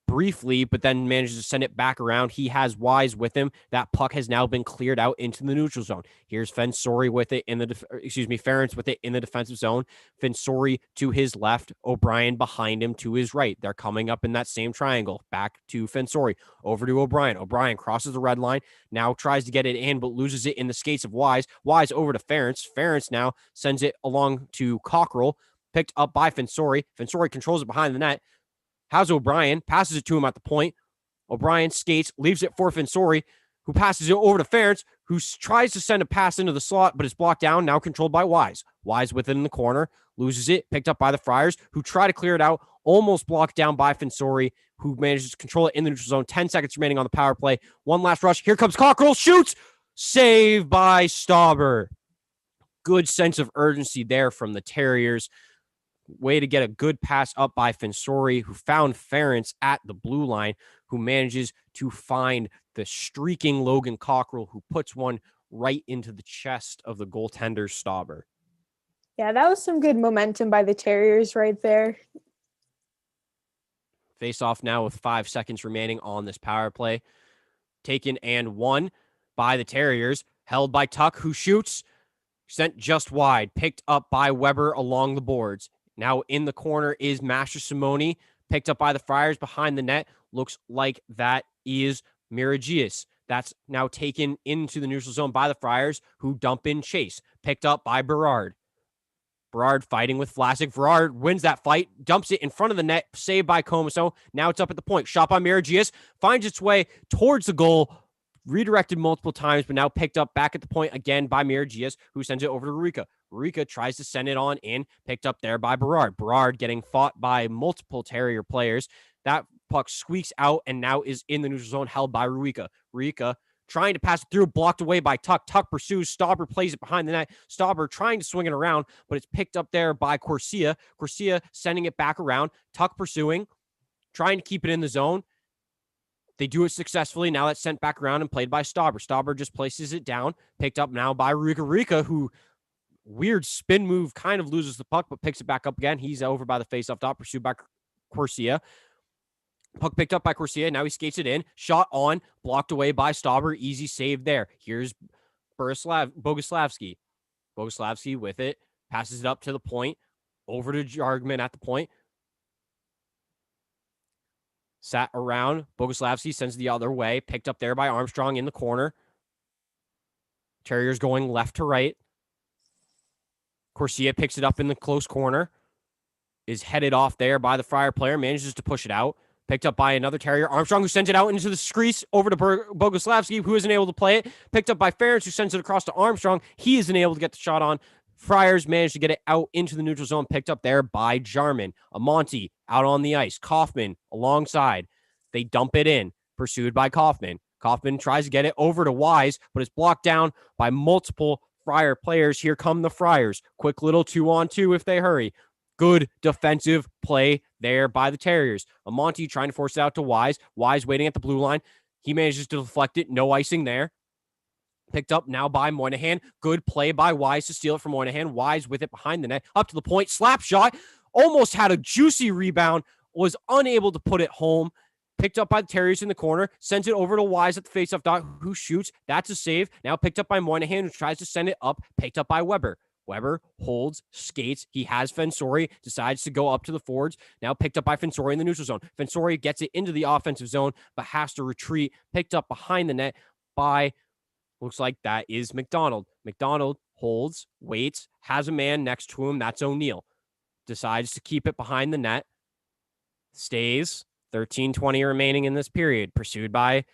briefly, but then manages to send it back around. He has Wise with him. That puck has now been cleared out into the neutral zone. Here's Fensori with it in the, Ferentz with it in the defensive zone. Fensori to his left, O'Brien behind him to his right. They're coming up in that same triangle. Back to Fensori, over to O'Brien. O'Brien crosses the red line, now tries to get it in, but loses it in the skates of Wise. Wise over to Ferentz. Ferentz now sends it along to Cockrell, picked up by Fensori. Fensori controls it behind the net. Has O'Brien, passes it to him at the point. O'Brien skates, leaves it for Fensori, who passes it over to Ferentz, who tries to send a pass into the slot, but is blocked down, now controlled by Wise. Wise with it in the corner, loses it, picked up by the Friars, who try to clear it out, almost blocked down by Fensori, who manages to control it in the neutral zone. 10 seconds remaining on the power play. One last rush. Here comes Cockrell, shoots! Save by Stauber. Good sense of urgency there from the Terriers. Way to get a good pass up by Fensori, who found Ferentz at the blue line, who manages to find the streaking Logan Cockrell, who puts one right into the chest of the goaltender Stauber. Yeah, that was some good momentum by the Terriers right there. Face off now with 5 seconds remaining on this power play. Taken and won by the Terriers. Held by Tuck, who shoots. Sent just wide. Picked up by Weber along the boards. Now in the corner is Master Simone, picked up by the Friars behind the net. Looks like that is Miragius. That's now taken into the neutral zone by the Friars, who dump in Chase, picked up by Berard. Berard fighting with Vlasic. Berard wins that fight, dumps it in front of the net, saved by Comiso. Now it's up at the point. Shot by Miragius, finds its way towards the goal, redirected multiple times, but now picked up back at the point again by Miragius, who sends it over to Rurica. Rurica tries to send it on in, picked up there by Berard. Berard getting fought by multiple Terrier players. That puck squeaks out and now is in the neutral zone, held by Rurica. Rurica trying to pass it through, blocked away by Tuck. Tuck pursues. Stauber plays it behind the net. Stauber trying to swing it around, but it's picked up there by Corsia. Corsia sending it back around. Tuck pursuing, trying to keep it in the zone. They do it successfully. Now that's sent back around and played by Stauber. Stauber just places it down, picked up now by Rurica. Rurica, who weird spin move, kind of loses the puck, but picks it back up again. He's over by the faceoff dot, pursued by Corsia. Puck picked up by Corsia. Now he skates it in. Shot on, blocked away by Stauber. Easy save there. Here's Boguslavsky. Boguslavsky with it. Passes it up to the point. Over to Jargman at the point. Sat around. Boguslavsky sends the other way. Picked up there by Armstrong in the corner. Terriers going left to right. Corsia picks it up in the close corner. Is headed off there by the Friar player. Manages to push it out. Picked up by another Terrier. Armstrong, who sends it out into the crease over to Boguslavsky, who isn't able to play it. Picked up by Ferentz, who sends it across to Armstrong. He isn't able to get the shot on. Friars managed to get it out into the neutral zone. Picked up there by Jarman. Amonte out on the ice. Kaufman alongside. They dump it in. Pursued by Kaufman. Kaufman tries to get it over to Wise, but it's blocked down by multiple Friar players. Here come the Friars. Quick little 2-on-2 if they hurry. Good defensive play there by the Terriers. Amonte trying to force it out to Wise. Wise waiting at the blue line. He manages to deflect it. No icing there. Picked up now by Moynihan. Good play by Wise to steal it from Moynihan. Wise with it behind the net. Up to the point. Slap shot. Almost had a juicy rebound. Was unable to put it home. Picked up by the Terriers in the corner. Sends it over to Wise at the faceoff dot, who shoots. That's a save. Now picked up by Moynihan, who tries to send it up. Picked up by Weber. Weber holds, skates. He has Fensori, decides to go up to the forwards. Now picked up by Fensori in the neutral zone. Fensori gets it into the offensive zone, but has to retreat. Picked up behind the net by Looks like that is McDonald. McDonald holds, waits, has a man next to him. That's O'Neal. Decides to keep it behind the net. Stays. 13:20 remaining in this period. Pursued by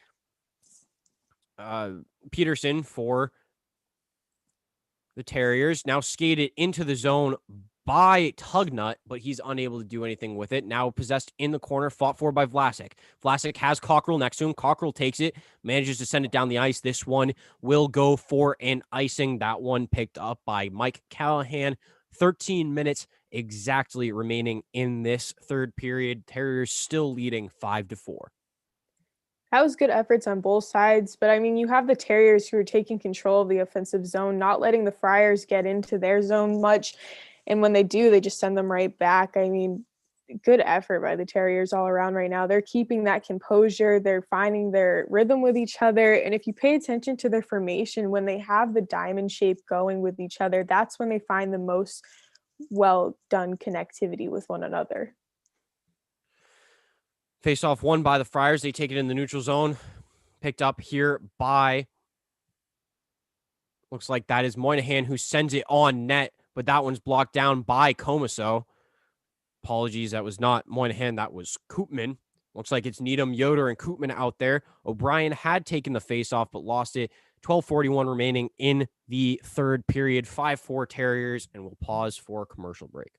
Peterson for the Terriers. Now skated into the zone by Tugnut, but he's unable to do anything with it. Now possessed in the corner, fought for by Vlasic. Vlasic has Cockrell next to him. Cockrell takes it, manages to send it down the ice. This one will go for an icing. That one picked up by Mike Callahan. 13 minutes exactly remaining in this third period. Terriers still leading 5-4. That was good efforts on both sides, but I mean, you have the Terriers who are taking control of the offensive zone, not letting the Friars get into their zone much. And when they do, they just send them right back. I mean, good effort by the Terriers all around right now. They're keeping that composure. They're finding their rhythm with each other. And if you pay attention to their formation, when they have the diamond shape going with each other, that's when they find the most well done connectivity with one another. Face off won by the Friars. They take it in the neutral zone. Picked up here by, looks like that is Moynihan, who sends it on net, but that one's blocked down by Comiso. Apologies, that was not Moynihan, that was Koopman. Looks like it's Needham, Yoder, and Koopman out there. O'Brien had taken the face-off, but lost it. 12:41 remaining in the third period. 5-4 Terriers, and we'll pause for a commercial break.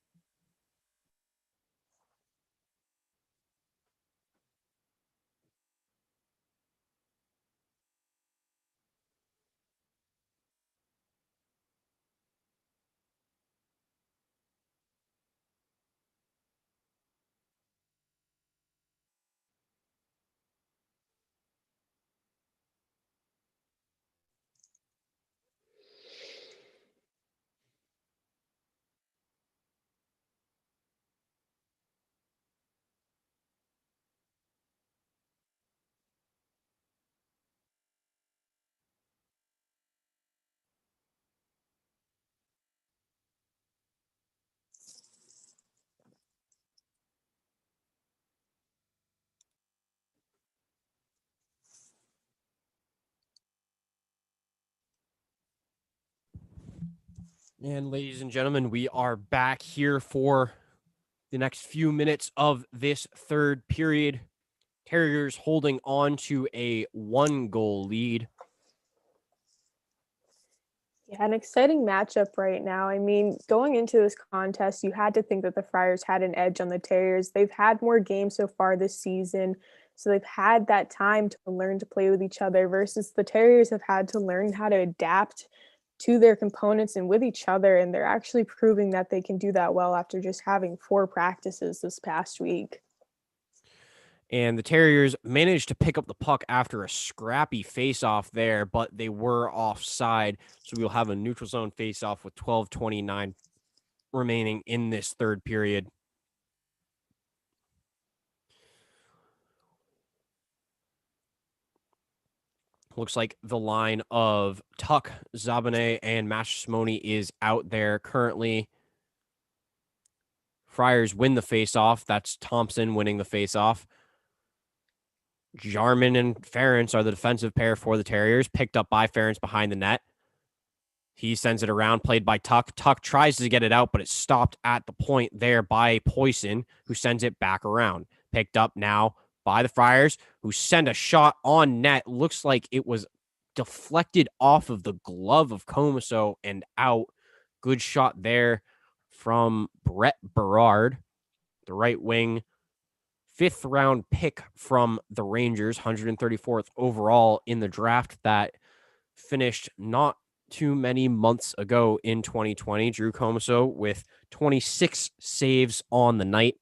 And ladies and gentlemen, we are back here for the next few minutes of this third period. Terriers holding on to a 1-goal lead. Yeah, an exciting matchup right now. I mean, going into this contest, you had to think that the Friars had an edge on the Terriers. They've had more games so far this season, so they've had that time to learn to play with each other versus the Terriers have had to learn how to adapt to their components and with each other, and they're actually proving that they can do that well after just having 4 practices this past week. And the Terriers managed to pick up the puck after a scrappy face-off there, but they were offside. So we'll have a neutral zone face-off with 12:29 remaining in this third period. Looks like the line of Tuck, Zabane, and Mashimoni is out there currently. Friars win the face-off. That's Thompson winning the face-off. Jarman and Ferentz are the defensive pair for the Terriers, picked up by Ferentz behind the net. He sends it around, played by Tuck. Tuck tries to get it out, but it's stopped at the point there by Poison, who sends it back around. Picked up now by the Friars, who send a shot on net. Looks like it was deflected off of the glove of Comiso and out. Good shot there from Brett Berard, the right wing. 5th round pick from the Rangers, 134th overall in the draft that finished not too many months ago in 2020. Drew Comiso with 26 saves on the night.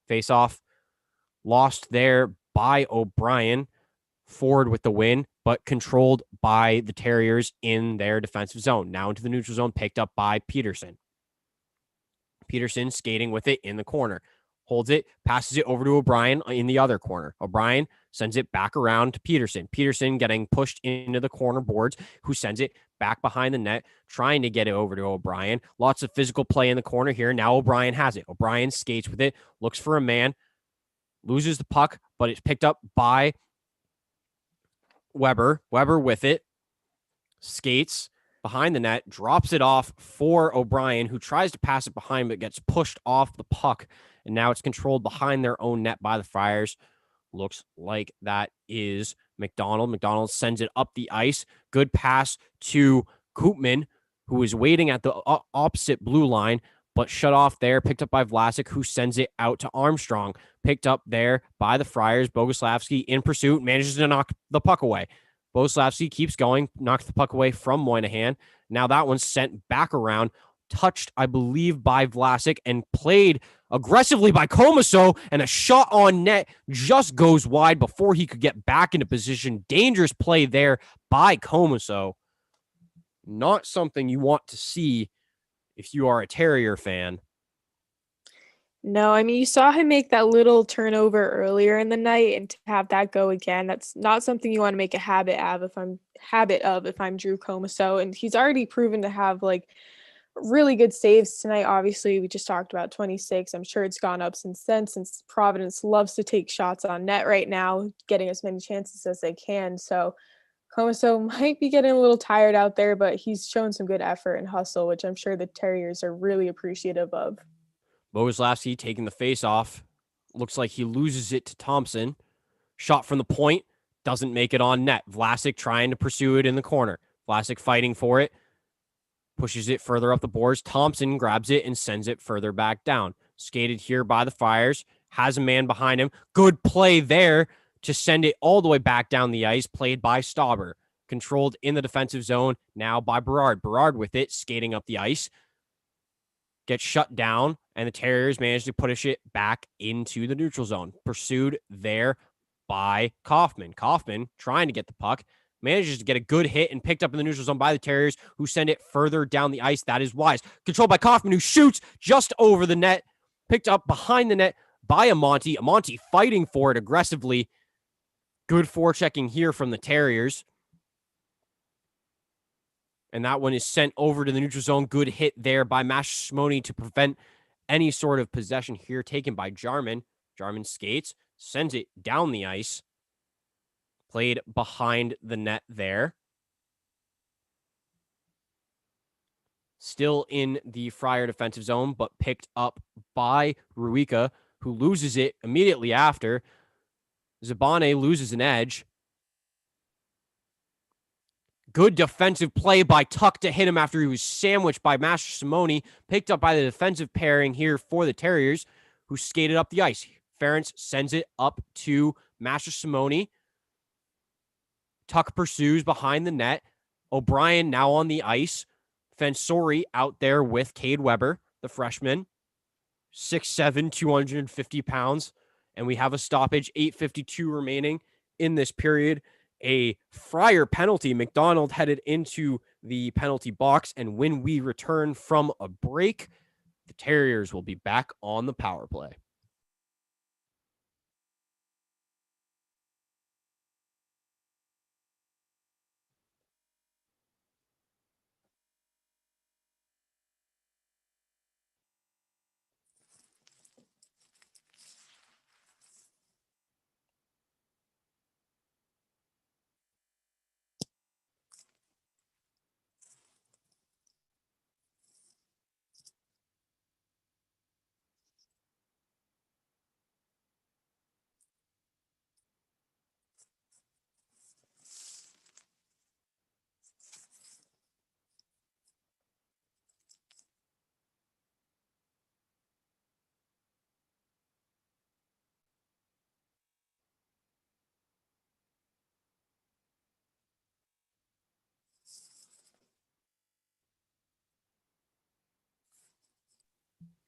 Face off lost there by O'Brien. Ford with the win, but controlled by the Terriers in their defensive zone. Now into the neutral zone, picked up by Peterson. Peterson skating with it in the corner. Holds it, passes it over to O'Brien in the other corner. O'Brien sends it back around to Peterson. Peterson getting pushed into the corner boards, who sends it back behind the net, trying to get it over to O'Brien. Lots of physical play in the corner here. Now O'Brien has it. O'Brien skates with it, looks for a man, loses the puck, but it's picked up by Weber. Weber with it. skates behind the net, drops it off for O'Brien, who tries to pass it behind but gets pushed off the puck. And now it's controlled behind their own net by the Friars. Looks like that is McDonald. McDonald sends it up the ice. Good pass to Koopman, who is waiting at the opposite blue line, but shut off there. Picked up by Vlasic, who sends it out to Armstrong. Picked up there by the Friars. Boguslavsky in pursuit, manages to knock the puck away. Boguslavsky keeps going, knocks the puck away from Moynihan. Now that one's sent back around, touched, I believe, by Vlasic and played aggressively by Comiso, and a shot on net just goes wide before he could get back into position. Dangerous play there by Comiso. Not something you want to see if you are a Terrier fan. No, I mean, you saw him make that little turnover earlier in the night, and to have that go again, that's not something you want to make a habit of if I'm Drew Comiso. And he's already proven to have like really good saves tonight. Obviously, we just talked about 26. I'm sure it's gone up since then, since Providence loves to take shots on net right now, getting as many chances as they can. So Comiso might be getting a little tired out there, but he's shown some good effort and hustle, which I'm sure the Terriers are really appreciative of. Boguslavsky taking the face off. Looks like he loses it to Thompson. Shot from the point. Doesn't make it on net. Vlasic trying to pursue it in the corner. Vlasic fighting for it. Pushes it further up the boards. Thompson grabs it and sends it further back down. Skated here by the Friars. Has a man behind him. Good play there to send it all the way back down the ice. Played by Stauber. Controlled in the defensive zone now by Berard. Berard with it, skating up the ice. Gets shut down, and the Terriers manage to push it back into the neutral zone. Pursued there by Kaufman. Kaufman trying to get the puck. Manages to get a good hit and picked up in the neutral zone by the Terriers, who send it further down the ice. That is wise. Controlled by Kaufman, who shoots just over the net. Picked up behind the net by Amonte. Amonte fighting for it aggressively. Good forechecking here from the Terriers. And that one is sent over to the neutral zone. Good hit there by Massimoni to prevent any sort of possession here taken by Jarman. Jarman skates, sends it down the ice. Played behind the net there. Still in the Friar defensive zone, but picked up by Ruika, who loses it immediately after. Zabane loses an edge. Good defensive play by Tuck to hit him after he was sandwiched by Master Simone. Picked up by the defensive pairing here for the Terriers, who skated up the ice. Ferentz sends it up to Master Simone. Tuck pursues behind the net. O'Brien now on the ice. Fensori out there with Cade Weber, the freshman. 6'7", 250 pounds. And we have a stoppage, 8:52 remaining in this period. A Friar penalty. McDonald headed into the penalty box. And when we return from a break, the Terriers will be back on the power play.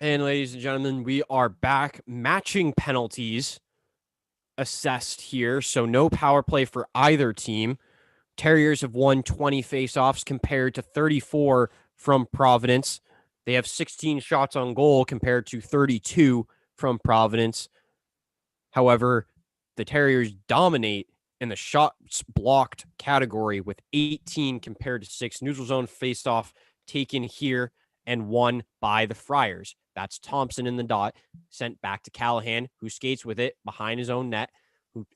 And ladies and gentlemen, we are back. Matching penalties assessed here. So no power play for either team. Terriers have won 20 faceoffs compared to 34 from Providence. They have 16 shots on goal compared to 32 from Providence. However, the Terriers dominate in the shots blocked category with 18 compared to 6. Neutral zone faceoff taken here and won by the Friars. That's Thompson in the dot, sent back to Callahan, who skates with it behind his own net.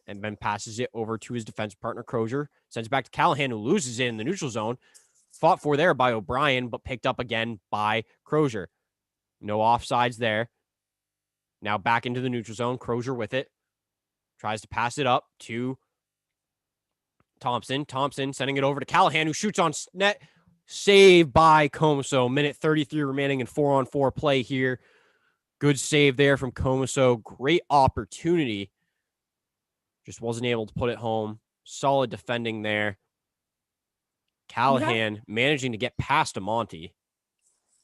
and then passes it over to his defensive partner, Crozier. Sends it back to Callahan, who loses it in the neutral zone. Fought for there by O'Brien, but picked up again by Crozier. No offsides there. Now back into the neutral zone. Crozier with it. Tries to pass it up to Thompson. Thompson sending it over to Callahan, who shoots on net. Saved by Comeso. Minute 33 remaining in 4-on-4 play here. Good save there from Comeso. Great opportunity. Just wasn't able to put it home. Solid defending there. Callahan managing to get past Amonte.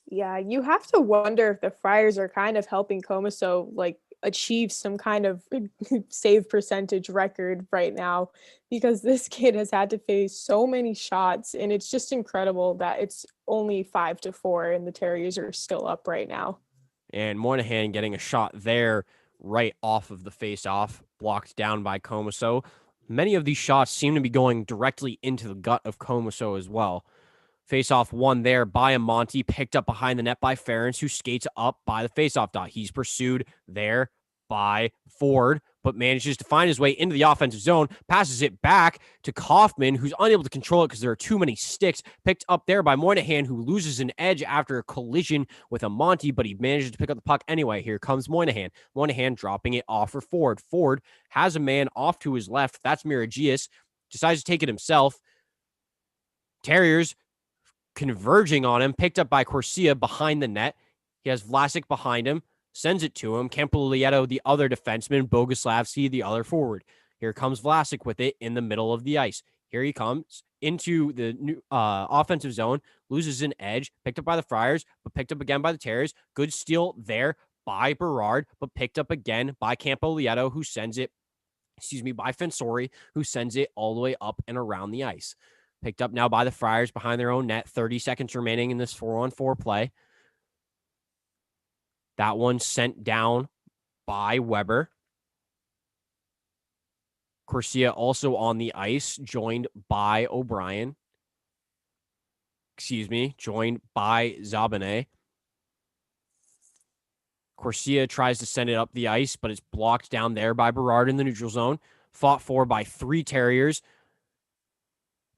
Yeah, you have to wonder if the Friars are kind of helping Comeso like achieve some kind of save percentage record right now, because this kid has had to face so many shots, and it's just incredible that it's only 5-4 and the Terriers are still up right now. And Moynihan getting a shot there right off of the face-off, blocked down by Comeso. Many of these shots seem to be going directly into the gut of Comeso as well. Face-off won there by Amonte, picked up behind the net by Ferentz, who skates up by the face-off dot. He's pursued there by Ford, but manages to find his way into the offensive zone, passes it back to Kaufman, who's unable to control it because there are too many sticks, picked up there by Moynihan, who loses an edge after a collision with Amonte, but he manages to pick up the puck anyway. Here comes Moynihan. Moynihan dropping it off for Ford. Ford has a man off to his left. That's Miragias. Decides to take it himself. Terriers converging on him, picked up by Corsia behind the net. He has Vlasic behind him, sends it to him. Campolieto, the other defenseman, Boguslavsky, the other forward. Here comes Vlasic with it in the middle of the ice. Here he comes into the new offensive zone, loses an edge, picked up by the Friars, but picked up again by the Terriers. Good steal there by Berard, but picked up again by Campolieto, who sends it, by Fensori, who sends it all the way up and around the ice. Picked up now by the Friars behind their own net. 30 seconds remaining in this 4-on-4 play. That one sent down by Weber. Corsia also on the ice, joined by O'Brien. Joined by Zabane. Corsia tries to send it up the ice, but it's blocked down there by Berard in the neutral zone. Fought for by 3 Terriers.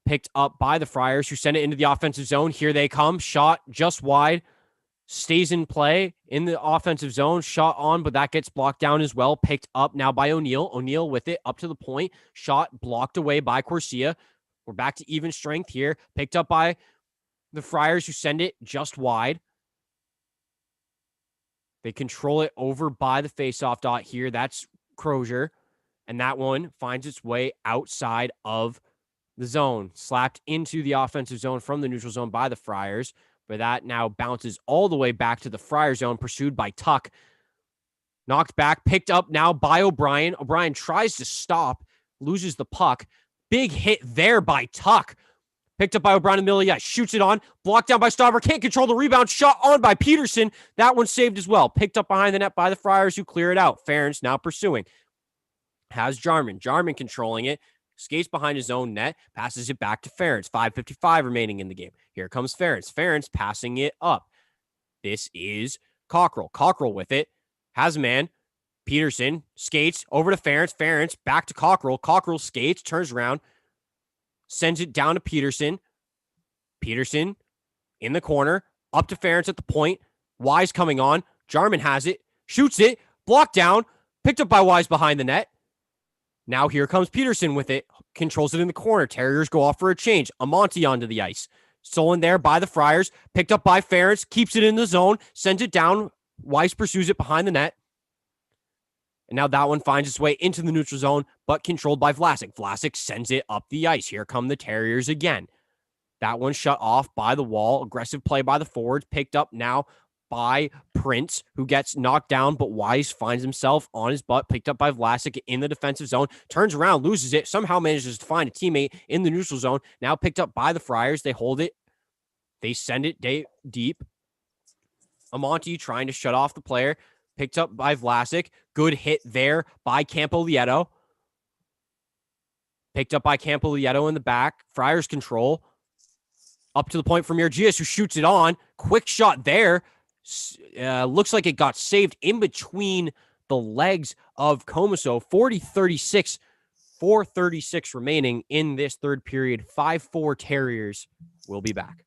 Picked up by the Friars, who send it into the offensive zone. Here they come. Shot just wide. Stays in play in the offensive zone. Shot on, but that gets blocked down as well. Picked up now by O'Neill. O'Neill with it up to the point. Shot blocked away by Corsia. We're back to even strength here. Picked up by the Friars, who send it just wide. They control it over by the faceoff dot here. That's Crozier. And that one finds its way outside of the zone, slapped into the offensive zone from the neutral zone by the Friars, but that now bounces all the way back to the Friar zone, pursued by Tuck. Knocked back, picked up now by O'Brien. O'Brien tries to stop, loses the puck. Big hit there by Tuck. Picked up by O'Brien in the middle. Yeah, shoots it on. Blocked down by Stauber. Can't control the rebound. Shot on by Peterson. That one saved as well. Picked up behind the net by the Friars, who clear it out. Ferentz now pursuing. Has Jarman. Jarman controlling it. Skates behind his own net. Passes it back to Ferentz. 5:55 remaining in the game. Here comes Ferentz. Ferentz passing it up. This is Cockrell. Cockrell with it. Has a man. Peterson skates over to Ferentz. Ferentz back to Cockrell. Cockrell skates. Turns around. Sends it down to Peterson. Peterson in the corner. Up to Ferentz at the point. Wise coming on. Jarman has it. Shoots it. Blocked down. Picked up by Wise behind the net. Now here comes Peterson with it. Controls it in the corner. Terriers go off for a change. Amonte onto the ice. Stolen there by the Friars. Picked up by Ferentz. Keeps it in the zone. Sends it down. Weiss pursues it behind the net. And now that one finds its way into the neutral zone, but controlled by Vlasic. Vlasic sends it up the ice. Here come the Terriers again. That one shut off by the wall. Aggressive play by the forwards. Picked up now by Prince, who gets knocked down, but Wise finds himself on his butt. Picked up by Vlasic in the defensive zone. Turns around, loses it. Somehow manages to find a teammate in the neutral zone. Now picked up by the Friars. They hold it. They send it deep. Amonte trying to shut off the player. Picked up by Vlasic. Good hit there by Campolieto. Picked up by Campolieto in the back. Friars control. Up to the point for Miragias, who shoots it on. Quick shot there. Looks like it got saved in between the legs of Comeso. 40-36 4:36 remaining in this third period. 5-4 Terriers will be back.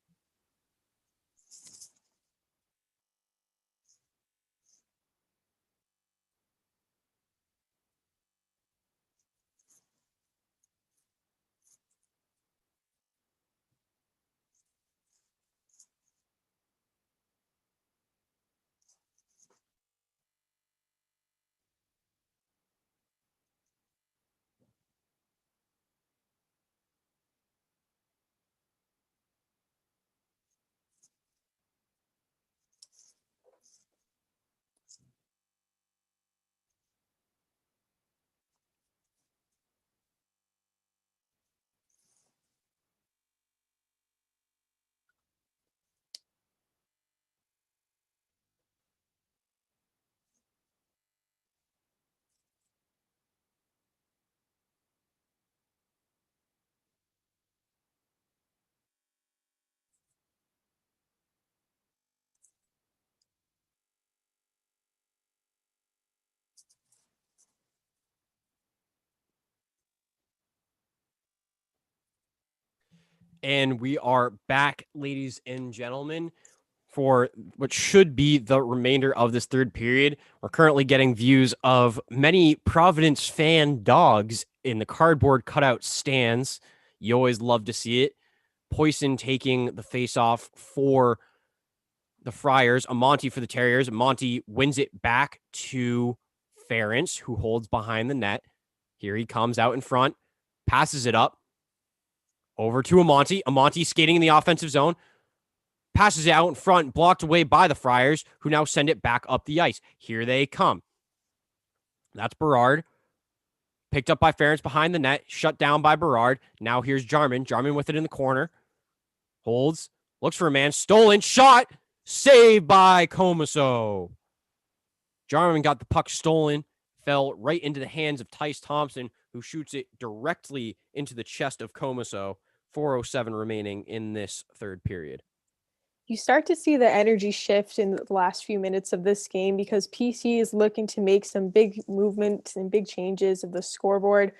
And we are back, ladies and gentlemen, for what should be the remainder of this third period. We're currently getting views of many Providence fan dogs in the cardboard cutout stands. You always love to see it. Poison taking the face-off for the Friars. Amonte for the Terriers. Amonte wins it back to Ference, who holds behind the net. Here he comes out in front, passes it up over to Amonte. Amonte skating in the offensive zone. Passes it out in front, blocked away by the Friars, who now send it back up the ice. Here they come. That's Berard. Picked up by Ference behind the net, shut down by Berard. Now here's Jarman. Jarman with it in the corner. Holds, looks for a man, stolen, shot, saved by Comiso. Jarman got the puck stolen, fell right into the hands of Tice Thompson, who shoots it directly into the chest of Comiso. 4:07 remaining in this third period. You start to see the energy shift in the last few minutes of this game because PC is looking to make some big movements and big changes of the scoreboard.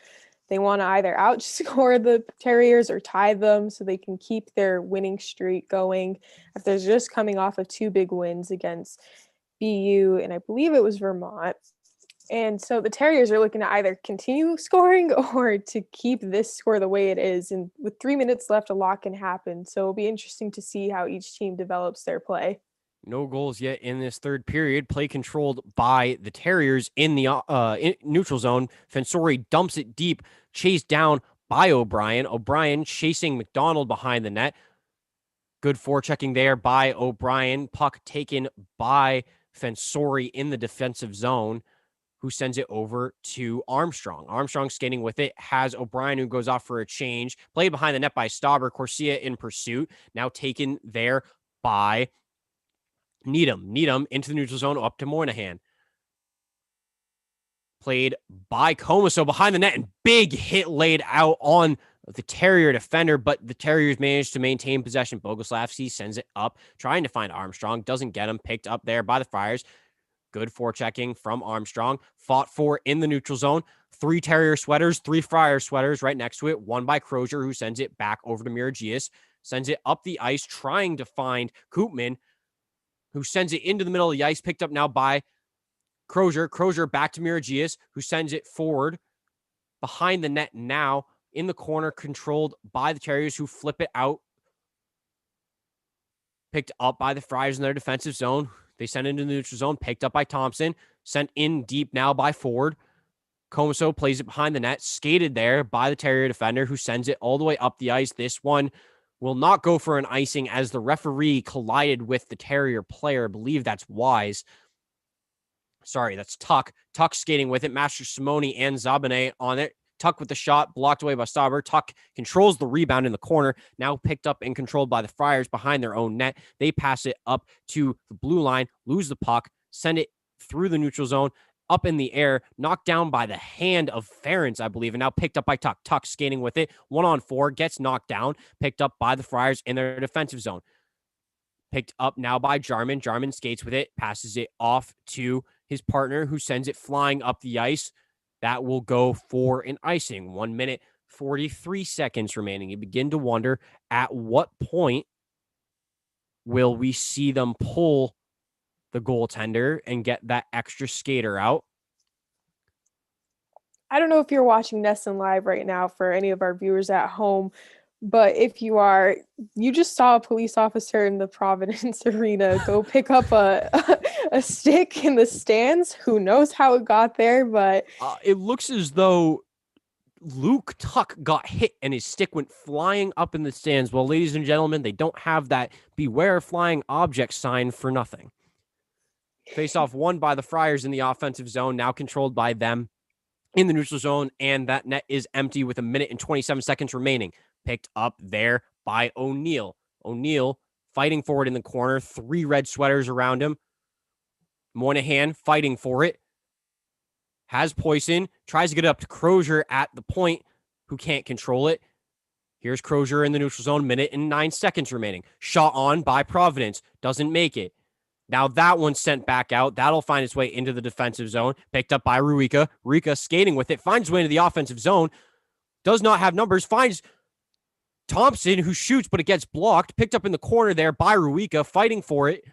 They want to either outscore the Terriers or tie them so they can keep their winning streak going. If they're just coming off of two big wins against BU and I believe it was Vermont. And so the Terriers are looking to either continue scoring or to keep this score the way it is. And with 3 minutes left, a lot can happen. So it'll be interesting to see how each team develops their play. No goals yet in this third period. Play controlled by the Terriers in the neutral zone. Fensori dumps it deep, chased down by O'Brien. O'Brien chasing McDonald behind the net. Good forechecking there by O'Brien. Puck taken by Fensori in the defensive zone, who sends it over to Armstrong. Armstrong skating with it, has O'Brien, who goes off for a change. Played behind the net by Stauber. Corsia in pursuit. Now taken there by Needham. Needham into the neutral zone, up to Moynihan. Played by Comiso behind the net, and big hit laid out on the Terrier defender, but the Terriers managed to maintain possession. Boguslavsky sends it up, trying to find Armstrong. Doesn't get him. Picked up there by the Friars. Good forechecking from Armstrong. Fought for in the neutral zone. 3 Terrier sweaters, 3 Friar sweaters right next to it. One by Crozier, who sends it back over to Miragias. Sends it up the ice, trying to find Koopman, who sends it into the middle of the ice. Picked up now by Crozier. Crozier back to Miragias, who sends it forward behind the net now in the corner, controlled by the Terriers, who flip it out. Picked up by the Friars in their defensive zone. They send it into the neutral zone, picked up by Thompson, sent in deep now by Ford. Comiso plays it behind the net, skated there by the Terrier defender, who sends it all the way up the ice. This one will not go for an icing as the referee collided with the Terrier player. I believe that's Wise. Sorry, that's Tuck. Tuck skating with it. Master Simone and Zabane on it. Tuck with the shot, blocked away by Stauber. Tuck controls the rebound in the corner, now picked up and controlled by the Friars behind their own net. They pass it up to the blue line, lose the puck, send it through the neutral zone, up in the air, knocked down by the hand of Ference, I believe, and now picked up by Tuck. Tuck skating with it, 1-on-4, gets knocked down, picked up by the Friars in their defensive zone. Picked up now by Jarman. Jarman skates with it, passes it off to his partner, who sends it flying up the ice. That will go for an icing. 1 minute, 43 seconds remaining. You begin to wonder, at what point will we see them pull the goaltender and get that extra skater out? I don't know if you're watching Nesson live right now for any of our viewers at home, but if you are, you just saw a police officer in the Providence Arena go pick up a stick in the stands. Who knows how it got there, but It looks as though Luke Tuck got hit and his stick went flying up in the stands. Well, ladies and gentlemen, they don't have that beware flying object sign for nothing. Face-off won by the Friars in the offensive zone, now controlled by them in the neutral zone, and that net is empty with 1 minute and 27 seconds remaining. Picked up there by O'Neill. O'Neill fighting for it in the corner, 3 red sweaters around him. Moynihan fighting for it. Has Poison, tries to get it up to Crozier at the point, who can't control it. Here's Crozier in the neutral zone, 1 minute and 9 seconds remaining. Shot on by Providence, doesn't make it. Now that one's sent back out. That'll find its way into the defensive zone. Picked up by Ruika. Ruika skating with it. Finds its way into the offensive zone. Does not have numbers. Finds Thompson, who shoots, but it gets blocked. Picked up in the corner there by Ruika. Fighting for it.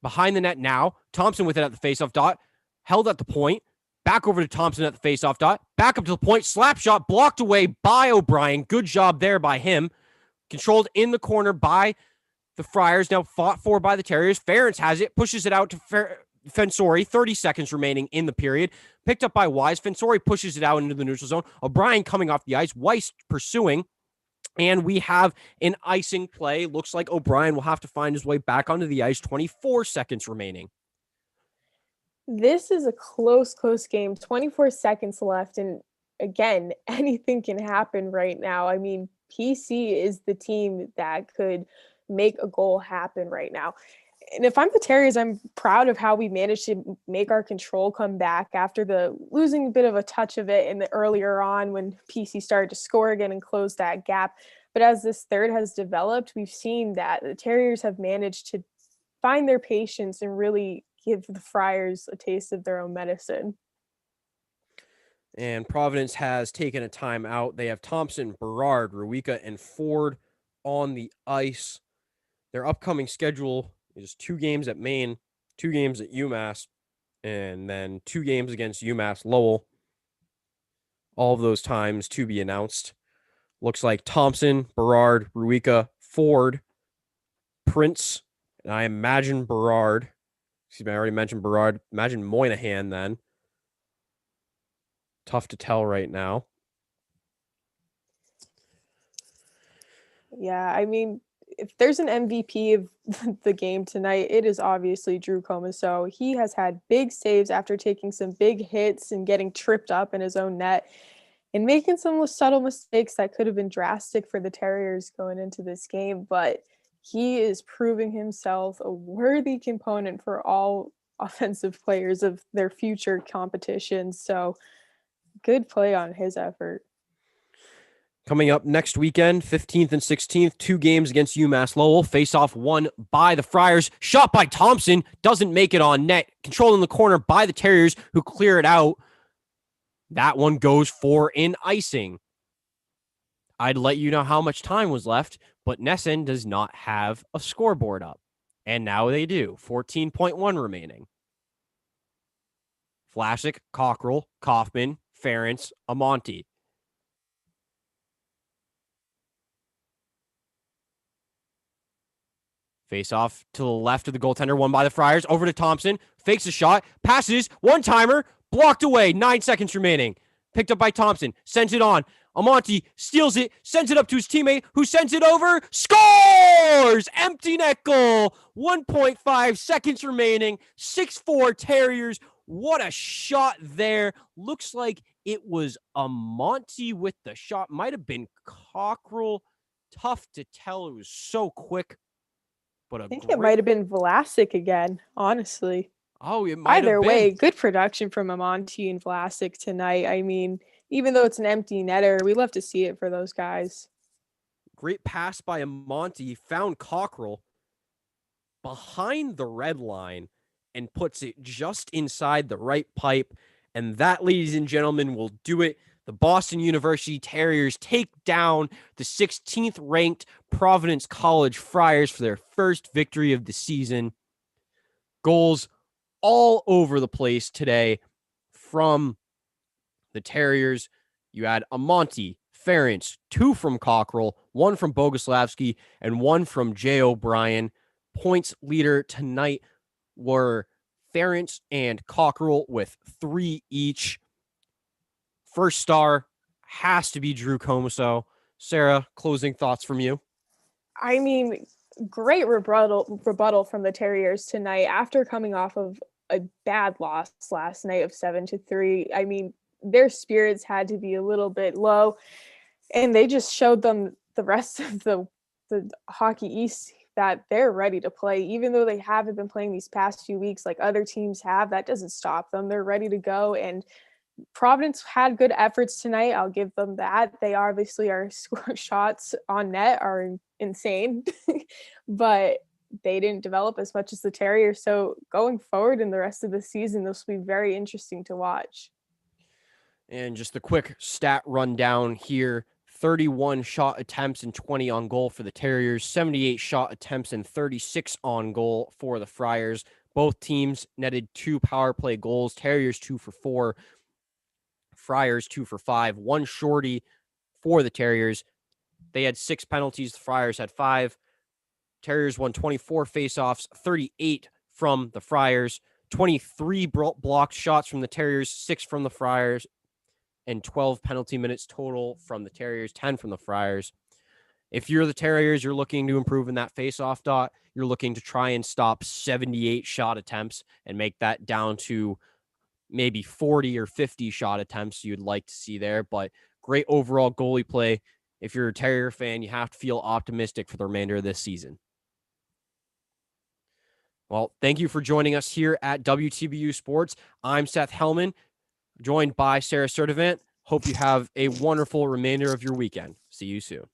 Behind the net now. Thompson with it at the faceoff dot. Held at the point. Back over to Thompson at the faceoff dot. Back up to the point. Slap shot blocked away by O'Brien. Good job there by him. Controlled in the corner by the Friars, now fought for by the Terriers. Ferentz has it, pushes it out to Fensori. 30 seconds remaining in the period. Picked up by Wise. Fensori pushes it out into the neutral zone. O'Brien coming off the ice. Weiss pursuing. And we have an icing play. Looks like O'Brien will have to find his way back onto the ice. 24 seconds remaining. this is a close game. 24 seconds left. And again, anything can happen right now. I mean, PC is the team that could make a goal happen right now. And if I'm the Terriers, I'm proud of how we managed to make our control come back after the losing a bit of a touch of it in the earlier on when PC started to score again and close that gap. But as this third has developed, we've seen that the Terriers have managed to find their patience and really give the Friars a taste of their own medicine. And Providence has taken a timeout. They have Thompson, Berard, Ruika, and Ford on the ice. Their upcoming schedule is 2 games at Maine, 2 games at UMass, and then 2 games against UMass Lowell. All of those times to be announced. Looks like Thompson, Berard, Ruika, Ford, Prince, and I imagine Berard. Excuse me, I already mentioned Berard. Imagine Moynihan then. Tough to tell right now. Yeah, I mean, if there's an MVP of the game tonight, it is obviously Drew Comesso. He has had big saves after taking some big hits and getting tripped up in his own net and making some subtle mistakes that could have been drastic for the Terriers going into this game. But he is proving himself a worthy component for all offensive players of their future competitions. So good play on his effort. Coming up next weekend, 15th and 16th, 2 games against UMass Lowell. Face-off won by the Friars. Shot by Thompson. Doesn't make it on net. Controlled in the corner by the Terriers, who clear it out. That one goes for an icing. I'd let you know how much time was left, but Nesson does not have a scoreboard up. And now they do. 14.1 remaining. Vlasic, Cockrell, Kaufman, Ferentz, Amonte. Face off to the left of the goaltender, won by the Friars. Over to Thompson. Fakes a shot. Passes. One-timer. Blocked away. 9 seconds remaining. Picked up by Thompson. Sends it on. Amonte steals it. Sends it up to his teammate, who sends it over. Scores! Empty net goal. 1.5 seconds remaining. 6-4 Terriers. What a shot there. Looks like it was Amonte with the shot. Might have been Cockrell. Tough to tell. It was so quick. But I think it might have been Vlasic again, honestly. It might Either have been. way, good production from Amonte and Vlasic tonight. I mean, even though it's an empty netter, we love to see it for those guys. Great pass by Amonte, found Cockrell behind the red line and puts it just inside the right pipe. And that, ladies and gentlemen, will do it. The Boston University Terriers take down the 16th ranked Providence College Friars for their first victory of the season. Goals all over the place today from the Terriers. You had Amonte, Ference, 2 from Cockrell, 1 from Boguslavsky, and 1 from Jay O'Brien. Points leader tonight were Ference and Cockrell with 3 each. First star has to be Drew Comiso. Sara, closing thoughts from you? I mean, great rebuttal from the Terriers tonight after coming off of a bad loss last night of 7-3. I mean, their spirits had to be a little bit low, and they just showed them the rest of the Hockey East that they're ready to play. Even though they haven't been playing these past few weeks like other teams have, that doesn't stop them. They're ready to go, and Providence had good efforts tonight. I'll give them that. They obviously are shots on net are insane, but they didn't develop as much as the Terriers. So going forward in the rest of the season, this will be very interesting to watch. And just a quick stat rundown here. 31 shot attempts and 20 on goal for the Terriers, 78 shot attempts and 36 on goal for the Friars. Both teams netted 2 power play goals. Terriers 2 for 4, Friars 2 for 5. 1 shorty for the Terriers. They had 6 penalties. The Friars had 5. Terriers won 24 faceoffs, 38 from the Friars, 23 blocked shots from the Terriers, 6 from the Friars, and 12 penalty minutes total from the Terriers, 10 from the Friars. If you're the Terriers, you're looking to improve in that faceoff dot. You're looking to try and stop 78 shot attempts and make that down to maybe 40 or 50 shot attempts you'd like to see there. But great overall goalie play. If you're a Terrier fan, you have to feel optimistic for the remainder of this season. Well, thank you for joining us here at WTBU Sports. I'm Seth Helman, joined by Sara Sturtevant. Hope you have a wonderful remainder of your weekend. See you soon.